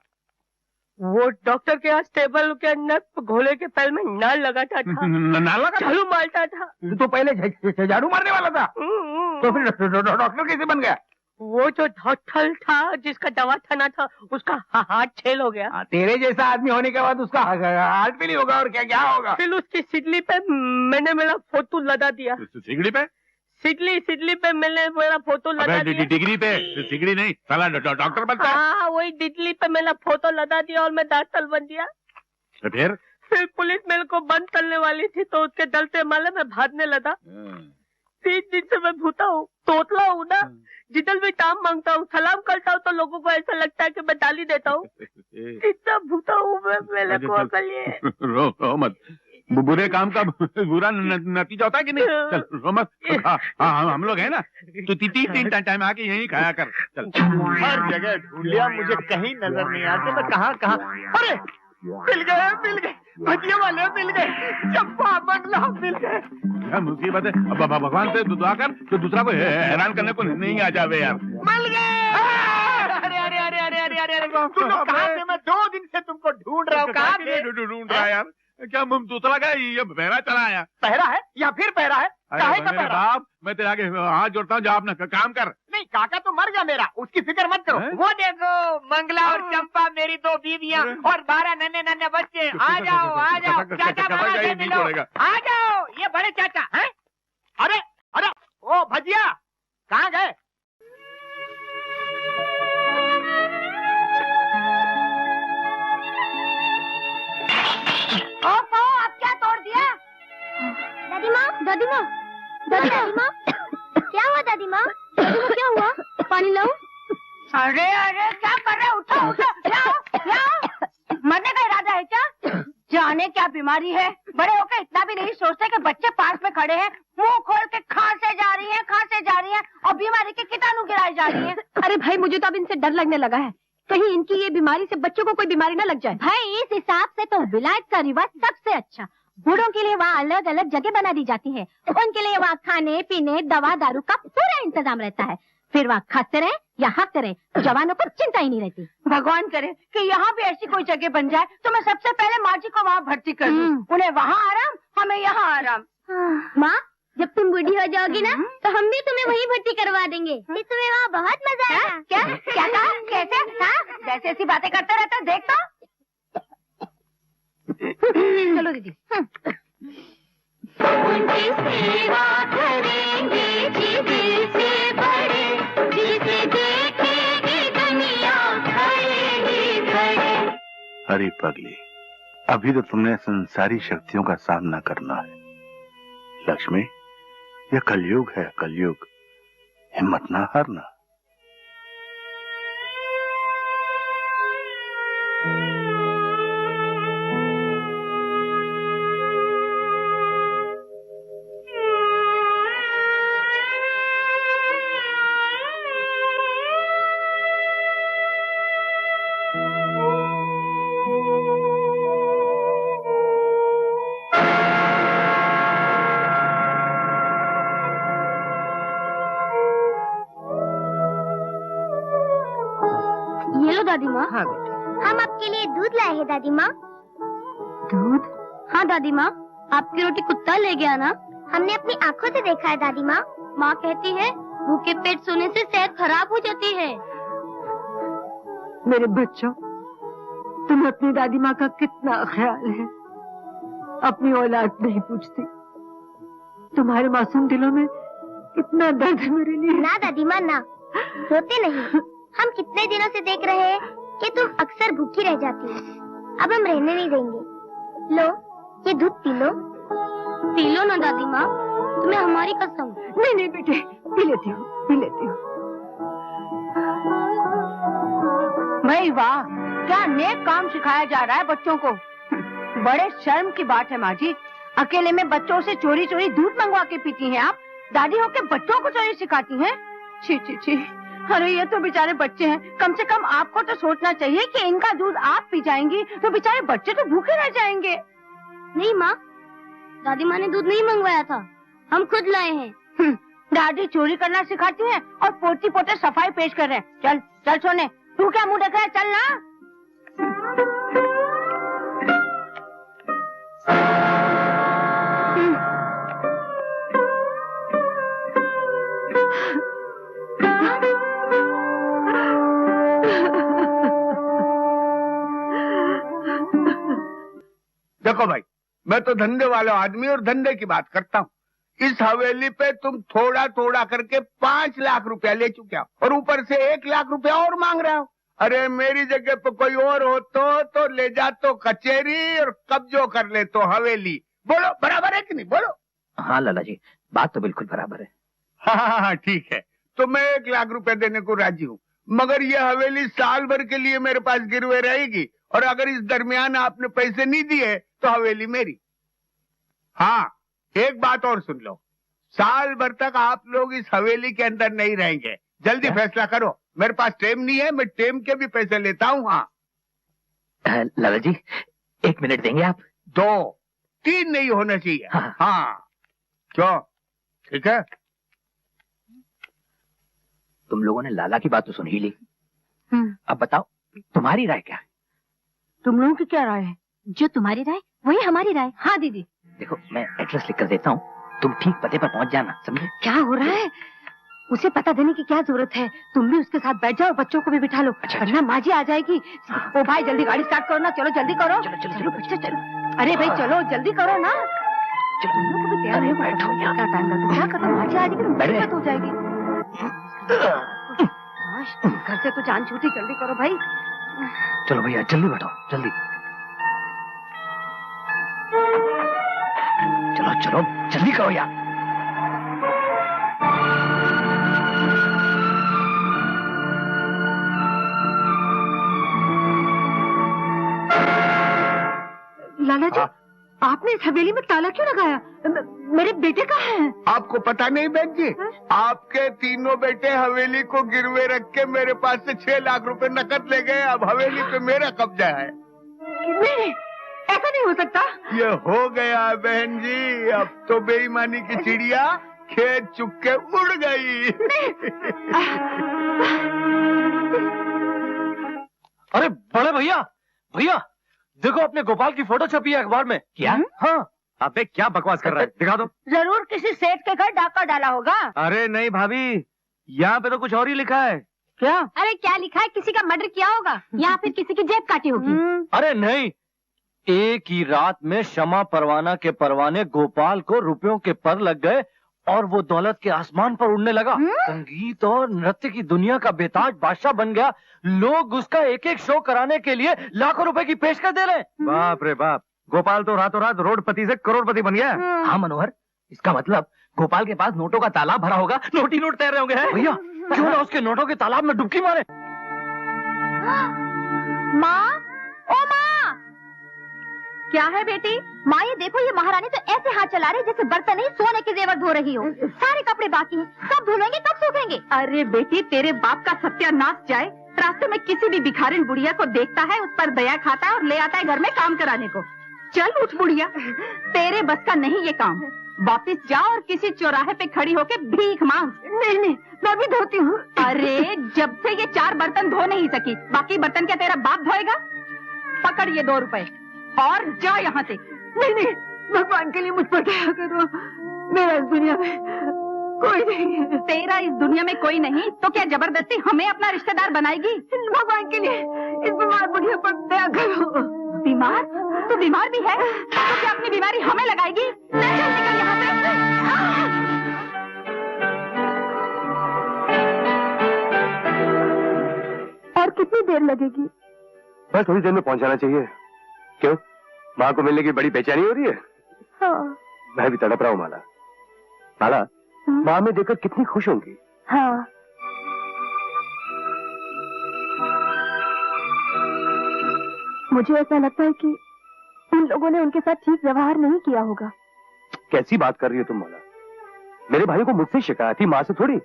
वो डॉक्टर के यहाँ टेबल के अंदर घोड़े के पैर में नाल लगाता था। नाल लगा? झाड़ू मारता था। तो पहले झाड़ू मारने वाला था, तो फिर डॉक्टर कैसे बन गया? वो जो डॉक्टर था जिसका दवा खाना था उसका हाथ छेल हो गया। तेरे जैसा आदमी होने के बाद उसका हार्ट भी नहीं होगा और क्या क्या होगा? फिर उसकी सिडली पे मैंने मेरा फोटो लगा दिया। सिगड़ी पे? सिडली पे मैंने मेरा फोटो लगा दिया। डिग्री पे? सिगड़ी नहीं, साला डॉक्टर बनता है। हाँ, वही डिग्री पे मेरा फोटो लगा दिया और मैं डॉक्टर बन गया। फिर पुलिस मेरे को बंद करने वाली थी तो उसके डर से माले मैं भागने लगा। 3 दिन से मैं भूता हूँ, तोतला हूँ ना। जिधर भी काम मांगता हूँ, सलाम करता हूँ तो लोगों को ऐसा लगता है कि मैं डाली देता हूँ। इतना भूता हूँ मैं, मेरे को अकल ये। रो मत, बुरे काम का बुरा नतीजा होता है कि नहीं? चल रो मत। हम लोग हैं ना, तो 3 टाइम आके यहीं खाया कर। चल। हर जगह ढूंढ लिया, मुझे कहीं नजर नहीं आते। मैं कहाँ? अरे मिल गए, भजिया वाले मिल गए, चंपा बंगला मिल गए। क्या मुसीबत है? अब भगवान से दुआ कर तो दूसरा को हैरान करने को नहीं आ जावे यार। मिल गए। अरे तुम लोग कहाँ से? मैं 2 दिन से तुमको ढूंढ रहा हूँ। कहाँ से ढूंढ रहा है यार? क्या मुंह दूसरा क्या ये बहरा चला आया? पहरा है या फिर पहरा है? काहे का पहरा? बाप, मैं तेरे आगे हाथ जोड़ता हूँ, जा अपना काम कर। नहीं, काका तो मर गया मेरा, उसकी फिक्र मत करो। वो देखो, मंगला और चंपा मेरी 2 बीवियां और 12 नन्हे बच्चे। आ जाओ चाचा, से मिलो। आ जाओ, ये बड़े चाचा हैं। अरे ओ भजिया कहाँ गए? आप क्या तोड़ दिया? दादी माँ क्या हुआ? दादी माँ क्या हुआ? पानी लाऊं? अरे क्या कर रहे? उठो लाओ। मरने का इरादा है क्या? जाने क्या बीमारी है, बड़े होकर इतना भी नहीं सोचते कि बच्चे पास में खड़े हैं, मुंह खोल के खांसे जा रही है और बीमारी के कीटाणु गिराए जा रही है। अरे भाई, मुझे तो अब इनसे डर लगने लगा है, कहीं इनकी ये बीमारी से बच्चों को कोई बीमारी न लग जाए। भाई इस हिसाब से तो विलायत का रिवाज सबसे अच्छा। बूढ़ों के लिए वहाँ अलग अलग जगह बना दी जाती है, उनके लिए वहाँ खाने पीने दवा दारू का पूरा इंतजाम रहता है। फिर वहाँ खाते रहे या हकते रहे, जवानों को चिंता ही नहीं रहती। भगवान करे कि यहाँ भी ऐसी कोई जगह बन जाए तो मैं सबसे पहले माँ जी को वहाँ भर्ती कर दूँ। उन्हें वहाँ आराम, हमें यहाँ आराम। माँ, जब तुम बूढ़ी हो जाओगी ना तो हम भी तुम्हें वहीं भर्ती करवा देंगे। तुम्हें वहाँ बहुत मजा आएगा। क्या कहा? कैसे? जैसे ऐसी बातें करते रहते देख तो। चलो दीदी। उनकी सेवा करेंगे जी दिल से बड़े, जिसे देखेगी दुनिया खड़े। अरे पगली, अभी तो तुमने संसारी शक्तियों का सामना करना है। लक्ष्मी, यह कलयुग है, कलयुग। हिम्मत ना हारना। दादी माँ। हाँ बेटा। हम आपके लिए दूध लाए हैं दादी माँ। दूध? हाँ दादी माँ, आपकी रोटी कुत्ता ले गया ना? हमने अपनी आंखों से देखा है दादी माँ। माँ कहती है भूखे पेट सोने से सेहत खराब हो जाती है। मेरे बच्चों, तुम्हें अपनी दादी माँ का कितना ख्याल है। अपनी औलाद नहीं पूछती। तुम्हारे मासूम दिलों में कितना दर्द है मेरे लिए। ना दादी माँ ना, रोते नहीं। हम कितने दिनों से देख रहे हैं कि तुम अक्सर भूखी रह जाती हो। अब हम रहने नहीं देंगे। लो, ये दूध पी लो। पी लो ना दादी माँ, तुम्हें हमारी कसम। नहीं नहीं बेटे, पी लेती हूँ, पी लेती हूँ। भाई वाह, क्या नेक काम सिखाया जा रहा है बच्चों को। बड़े शर्म की बात है माँ जी, अकेले में बच्चों से चोरी चोरी दूध मंगवा के पीती हैं आप। दादी होके बच्चों को चोरी सिखाती हैं। छी छी छी, अरे ये तो बेचारे बच्चे हैं, कम से कम आपको तो सोचना चाहिए कि इनका दूध आप पी जाएंगी तो बेचारे बच्चे तो भूखे रह जाएंगे। नहीं माँ, दादी माँ ने दूध नहीं मंगवाया था, हम खुद लाए हैं। दादी चोरी करना सिखाती हैं और पोती पोते सफाई पेश कर रहे हैं। चल चल सोने, तू क्या मुंह देख रहा है, चल ना। देखो भाई, मैं तो धंधे वाला आदमी और धंधे की बात करता हूँ। इस हवेली पे तुम थोड़ा थोड़ा करके 5 लाख रुपया ले चुके हो और ऊपर से 1 लाख रुपया और मांग रहे हो। अरे मेरी जगह पे कोई और हो तो ले जा तो कचहरी और कब्जो कर ले तो हवेली। बोलो बराबर है कि नहीं? बोलो। हाँ लाला जी, बात तो बिल्कुल बराबर है। हाँ ठीक है, तो मैं 1 लाख रुपया देने को राजी हूँ, मगर ये हवेली साल भर के लिए मेरे पास गिरवे रहेगी और अगर इस दरमियान आपने पैसे नहीं दिए तो हवेली मेरी। हाँ, एक बात और सुन लो, साल भर तक आप लोग इस हवेली के अंदर नहीं रहेंगे। जल्दी फैसला करो, मेरे पास टेम नहीं है, मैं टेम के भी पैसे लेता हूँ। हाँ लाला जी, 1 मिनट देंगे आप? 2, 3 नहीं होना चाहिए। हाँ क्यों? ठीक है। तुम लोगों ने लाला की बात तो सुन ही ली, अब बताओ तुम्हारी राय क्या है? तुम लोगों की क्या राय है? जो तुम्हारी राय वही हमारी राय। हाँ दीदी। देखो मैं एड्रेस लिख कर देता हूँ, तुम ठीक पते पर पहुँच जाना, समझे? क्या हो रहा है? उसे पता देने की क्या जरूरत है? तुम भी उसके साथ बैठ जाओ और बच्चों को भी बिठा लो, वरना माँ जी आ जाएगी। ओ भाई जल्दी गाड़ी स्टार्ट करो ना, चलो जल्दी करो। चलो चलो चलो बच्चे चलो। अरे भाई चलो जल्दी करो ना। चलो तुम लोग भी तैयार हो, बैठो। क्या टाइम लगता? क्या करो, माँ जी आ जाएगी तो दिक्कत हो जाएगी। घर से तो जान छूटी, जल्दी करो भाई। चलो भैया जल्दी बैठो, जल्दी। चलो चलो जल्दी करो यार। लाला जी, आपने इस हवेली में ताला क्यों लगाया? मेरे बेटे कहाँ हैं? आपको पता नहीं बहन जी, आपके तीनों बेटे हवेली को गिरवे रख के मेरे पास से 6 लाख रुपए नकद ले गए। अब हवेली पे मेरा कब्जा है। नहीं, ऐसा नहीं हो सकता। ये हो गया बहन जी, अब तो बेईमानी की चिड़िया खेत चुग के उड़ गई। अरे बड़े भैया, भैया देखो अपने गोपाल की फोटो छपी है अखबार में। क्या? हाँ। अबे क्या बकवास कर रहा है, दिखा दो। जरूर किसी सेठ के घर डाका डाला होगा। अरे नहीं भाभी, यहाँ पे तो कुछ और ही लिखा है। क्या? अरे क्या लिखा है? किसी का मर्डर किया होगा या फिर किसी की जेब काटी होगी। अरे नहीं, एक ही रात में शमा परवाना के परवाने गोपाल को रुपयों के पर लग गए और वो दौलत के आसमान पर उड़ने लगा। संगीत और नृत्य की दुनिया का बेताज बादशाह बन गया। लोग उसका एक एक शो कराने के लिए लाखों रुपए की पेशकश दे रहे। बाप रे बाप, गोपाल तो रातों रात रोडपति से करोड़पति बन गया। हाँ मनोहर, इसका मतलब गोपाल के पास नोटों का तालाब भरा होगा, नोट ही नोट तैर रहे होंगे। भैया क्यों ना उसके नोटों के तालाब में डुबकी मारे। माँ, ओ माँ। क्या है बेटी? माँ ये देखो, ये महारानी तो ऐसे हाथ चला रही जैसे बर्तन ही सोने के जेवर धो रही हो। सारे कपड़े बाकी हैं, कब धुलेंगे कब सूखेंगे? अरे बेटी, तेरे बाप का सत्यानाश जाए। रास्ते में किसी भी भिखारिन बुढ़िया को देखता है, उस पर दया खाता है और ले आता है घर में काम कराने को। चल उठ बुढ़िया, तेरे बस का नहीं ये काम। वापिस जा और किसी चौराहे पे खड़ी होके भीख मांग। नहीं नहीं, मैं भी धोती हूँ। अरे जब से ये 4 बर्तन धो नहीं सकी, बाकी बर्तन क्या तेरा बाप धोएगा? पकड़ ये 2 रुपए और जा यहाँ से। नहीं नहीं, भगवान के लिए मुझ पर दया करो, मेरा इस दुनिया में कोई नहीं है। तेरा इस दुनिया में कोई नहीं तो क्या जबरदस्ती हमें अपना रिश्तेदार बनाएगी? भगवान के लिए इस बीमार बुढ़िया पर दया करो। बीमार? तू बीमार भी है तो क्या अपनी बीमारी हमें लगाएगी? चल निकल यहाँ से। और कितनी देर लगेगी? बस थोड़ी देर में पहुंचाना चाहिए। क्यों, माँ को मिलने की बड़ी बेचैनी हो रही है? हाँ। मैं भी तड़प रहा हूँ माला। माला, माँ में देखकर कितनी खुश होंगी। हाँ। मुझे ऐसा लगता है कि उन लोगों ने उनके साथ ठीक व्यवहार नहीं किया होगा। कैसी बात कर रही हो तुम माला? मेरे भाई को मुझसे शिकायत थी, माँ से थोड़ी।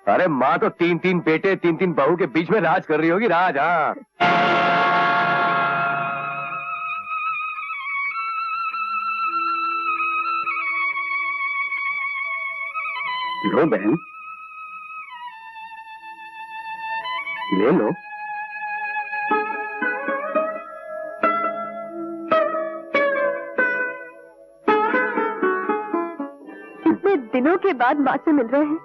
अरे माँ तो 3-3 बेटे 3-3 बहू के बीच में राज कर रही होगी। राज, हाँ। लो बहन, ले लो। इतने दिनों के बाद माँ से मिल रहे हैं,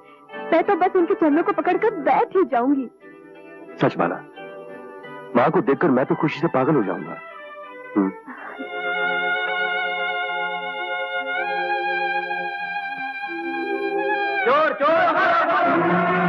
मैं तो बस उनके चरणों को पकड़कर बैठ ही जाऊंगी। सच माला, माँ को देखकर मैं तो खुशी से पागल हो जाऊंगा। चोर चोर।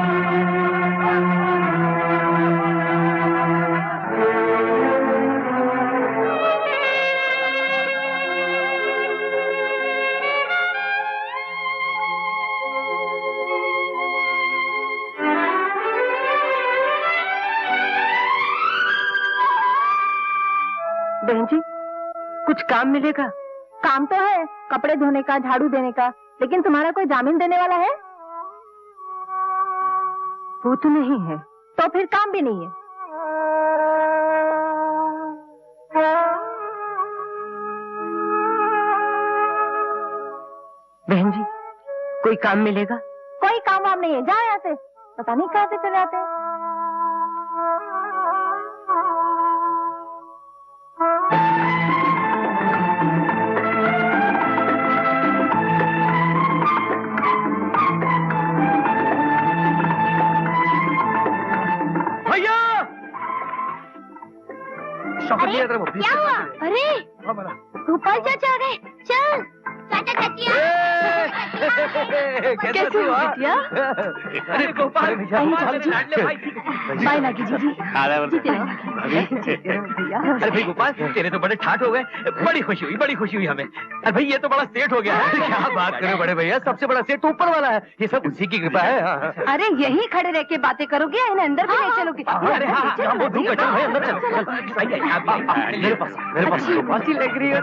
बहन जी, कुछ काम मिलेगा? काम तो है, कपड़े धोने का, झाड़ू देने का, लेकिन तुम्हारा कोई जामीन देने वाला है? वो तो नहीं है। तो फिर काम भी नहीं है। बहन जी, कोई काम मिलेगा? कोई काम वाम नहीं है, जाओ यहाँ से। पता नहीं कहाँ से चले आते हैं। भैया अरे क्या हुआ? अरे गोपाल चाचा आ गए। चल चाचा चचिया। कैसे हो बिटिया? अरे गोपाल, बाय नागी जी। अरे भाई गोपाल, तेरे तो बड़े ठाठ हो गए। बड़ी खुशी हुई हमें। अरे भाई ये तो बड़ा सेठ हो गया है। क्या बात करो बड़े भैया, सबसे बड़ा सेठ ऊपर वाला है। ये सब उसी की कृपा है। अरे यही खड़े रह के बातें करोगे, इन्हें अंदर भी नहीं चलोगे? अरे हाँ, वो दूर चल भाई, अंदर चल। मेरे पास गोपाल सी लग रही है।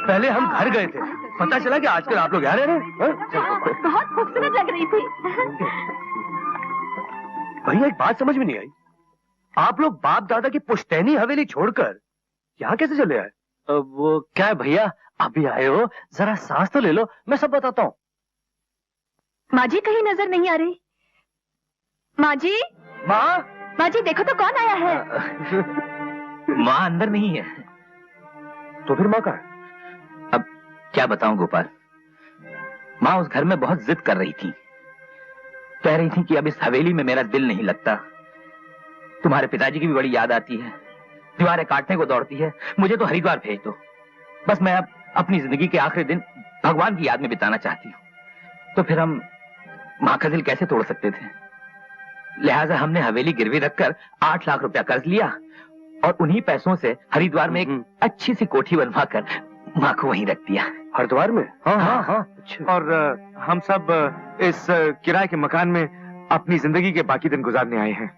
पहले हम घर गए थे, पता चला कि आजकल आप लोग यहाँ रह रहे हैं। बहुत खूबसूरत लग रही थी। भैया एक बात समझ में नहीं आई, आप लोग बाप दादा की पुश्तैनी हवेली छोड़कर यहाँ कैसे चले आए? वो क्या है भैया, अभी आए हो, जरा सांस तो ले लो, मैं सब बताता हूँ। माँ जी कहीं नजर नहीं आ रही। माँ जी, माँ जी देखो तो कौन आया है। माँ अंदर नहीं है। तो फिर माँ कहाँ है? अब क्या बताऊं गोपाल, माँ उस घर में बहुत जिद कर रही थी। कह रही थी कि अब इस हवेली में मेरा दिल नहीं लगता। तुम्हारे पिताजी की भी बड़ी याद आती है, दीवारें काटने को दौड़ती है। मुझे तो हरिद्वार भेज दो, बस मैं अब अपनी जिंदगी के आखिरी दिन भगवान की याद में बिताना चाहती हूँ। तो फिर हम माँ का दिल कैसे तोड़ सकते थे? लिहाजा हमने हवेली गिरवी रखकर 8 लाख रुपया कर्ज लिया और उन्हीं पैसों से हरिद्वार में एक अच्छी सी कोठी बनवा कर माँ को वहीं रख दिया। हरिद्वार में? हाँ। और हम सब इस किराए के मकान में अपनी जिंदगी के बाकी दिन गुजारने आए हैं।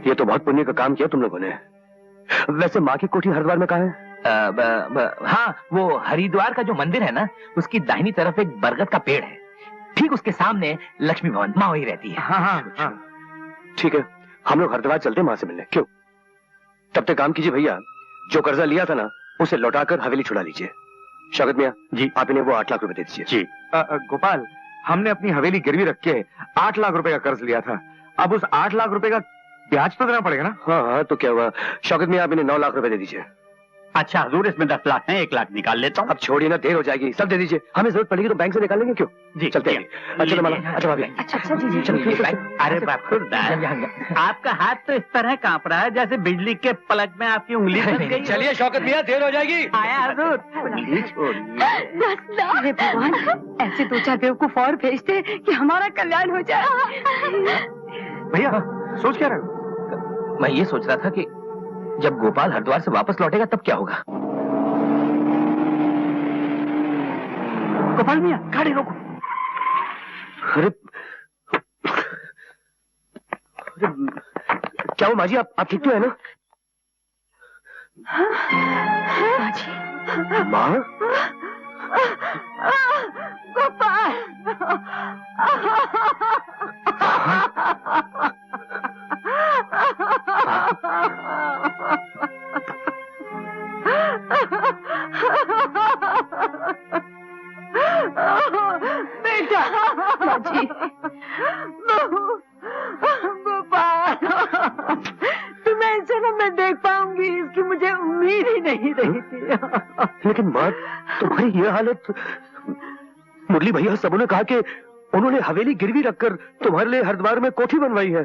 ये तो बहुत पुण्य का काम किया तुम लोगों ने। वैसे माँ की कोठी हरिद्वार में कहाँ है? हाँ, वो हरिद्वार का जो मंदिर है ना, उसकी दाहिनी तरफ एक बरगद का पेड़ है, ठीक उसके सामने लक्ष्मी भवन, माँ वही रहती है। हाँ। ठीक है, हम लोग हरिद्वार चलते हैं माँ से मिलने। क्यों? तब तक काम कीजिए भैया, जो कर्जा लिया था ना उसे लौटाकर हवेली छुड़ा लीजिए। शौकत मियाँ जी, आप इन्हें वो 8 लाख रुपए दे दीजिए। जी। गोपाल, हमने अपनी हवेली गिरवी रख के 8 लाख रुपए का कर्ज लिया था, अब उस 8 लाख रुपए का ब्याज तो देना पड़ेगा ना? हाँ, तो क्या हुआ? शौकत मियाँ, आप इन्हें 9 लाख रुपए दे दीजिए। अच्छा हजूर, इसमें 10 लाख है, 1 लाख निकाल लेता हूँ। अब छोड़िए ना, देर हो जाएगी, सब दे दीजिए। हमें जरूरत पड़ेगी तो बैंक से निकाल लेंगे। क्यों? जी चलते हैं। अच्छा माला, अच्छा भाभी। अच्छा जी। अरे बाप, आपका हाथ तो इस तरह कांप रहा है जैसे बिजली के पलक में आपकी उंगली फंस गई। चलिए शौकत मियाँ, देर हो जाएगी। आया हजूर। अरे भगवान, ऐसे 2-4 बेवकूफ और भेजते कि हमारा कल्याण हो जाए। भैया सोच क्या रहे हो? मैं ये सोच रहा था कि जब गोपाल हरिद्वार से वापस लौटेगा तब क्या होगा। गोपाल मियाँ, गाड़ी रोको। अरे क्या हो माँ जी, आप ठीक तो है ना? माँ जी। माँ? गोपाल। बेटा। माँ जी। गोपाल, तुम्हें ऐसे ना मैं देख पाऊंगी, इसकी मुझे उम्मीद ही नहीं रही थी। लेकिन माँ, तुम्हारी ये हालत, मुरली भैया सबों ने कहा कि उन्होंने हवेली गिरवी रखकर तुम्हारे लिए हरिद्वार में कोठी बनवाई है।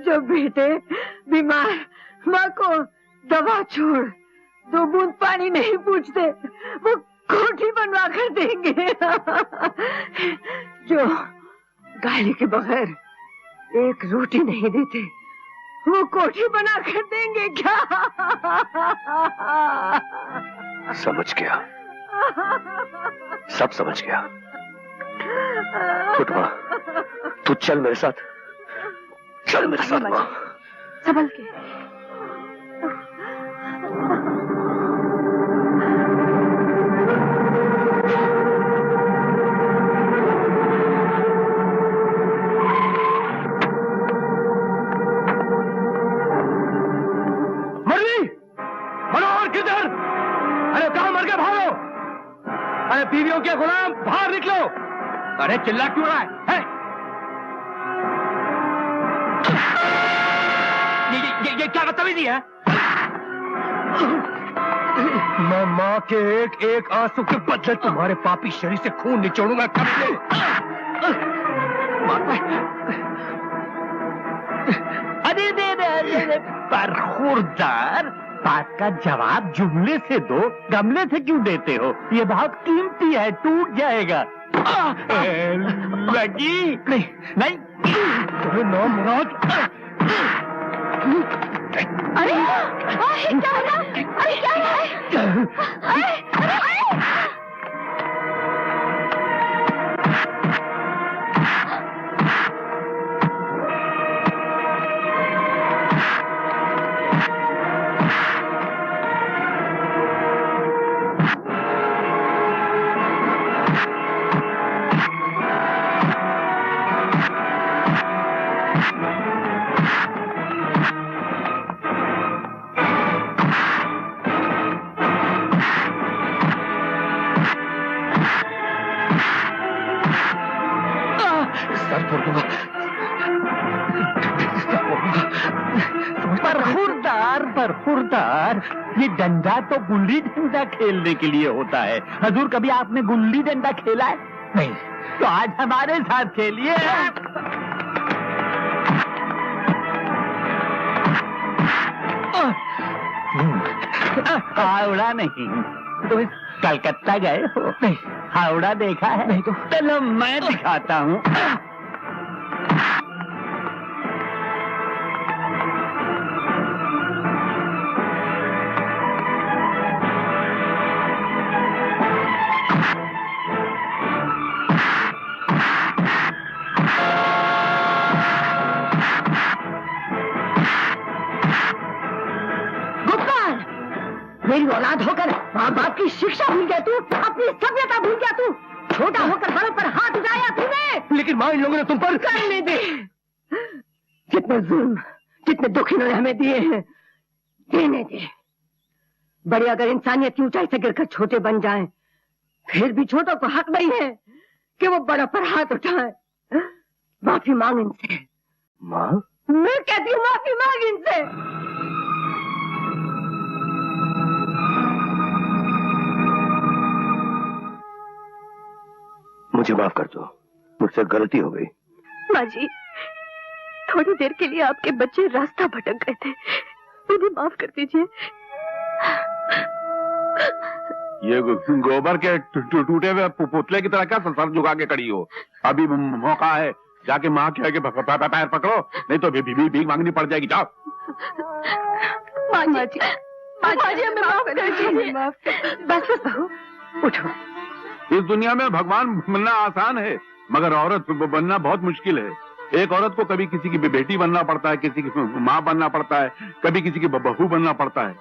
जब बेटे बीमार माँ को दवा छोड़ 2 बूंद पानी नहीं पूछते, वो कोठी बनवा कर देंगे। जो गाली के बगैर एक रोटी नहीं देते, वो कोठी बना कर देंगे क्या? समझ गया, सब समझ गया। उठ माँ, तू चल मेरे साथ, चल मेरे साथ माँ। संभल के। मनोहर किधर? अरे कहाँ मर गए? भागो! अरे बीवियों के गुलाम, बाहर निकलो! अरे चिल्ला क्यों रहा है? ये क्या बदतमीजी है? मैं माँ के एक एक आंसू के बदले तुम्हारे पापी शरीर से खून निचोड़ूंगा। अरे बरखुरदार, बात का जवाब जुमले से दो, गमले से क्यों देते हो? ये बहुत कीमती है, टूट जाएगा। लगी? नहीं नहीं, नो मुराद। अरे क्या हो रहा? अरे क्या है? अरे बरखुरदार, ये डंडा तो गुल्ली डंडा खेलने के लिए होता है। हजूर, कभी आपने गुल्ली डंडा खेला है? नहीं। तो आज हमारे साथ खेलिए। हावड़ा नहीं, तो कलकत्ता गए हो? नहीं। हावड़ा देखा है? नहीं। तो चलो मैं दिखाता हूँ। मेरी औलाद होकर माँ बाप की शिक्षा भूल गया तू, अपनी सभ्यता भूल गया तू, छोटा होकर बड़ों पर हाथ उठाया तूने। लेकिन माँ, इन लोगों ने तुम पर करने दे। जितने जुल्म, जितने दुख इन्होंने हमें दिए हैं, देने दे। बड़े अगर इंसानियत की ऊंचाई से गिरकर छोटे बन जाएं, फिर भी छोटों को हक नहीं है कि वो बड़ों पर हाथ उठाएं। माफी मांग इनसे। माँ? मैं कहती हूँ माफी मांग इनसे। मुझे माफ कर दो, मुझसे गलती हो गई। माँ जी, थोड़ी देर के लिए आपके बच्चे रास्ता भटक गए थे, उन्हें माफ कर दीजिए। ये गोबर के टूटे हुए पुतले की तरह क्या सर झुका के खड़ी हो? अभी मौका है, जाके माँ के आगे पैर पकड़ो, नहीं तो भीख मांगनी पड़ जाएगी। जाओ। माँ जी, हमें माफ कर दीजिए। बस बहू, उठो। इस दुनिया में भगवान बनना आसान है, मगर औरत बनना बहुत मुश्किल है। एक औरत को कभी किसी की बेटी बनना पड़ता है, किसी की माँ बनना पड़ता है, कभी किसी की बहू बनना पड़ता है।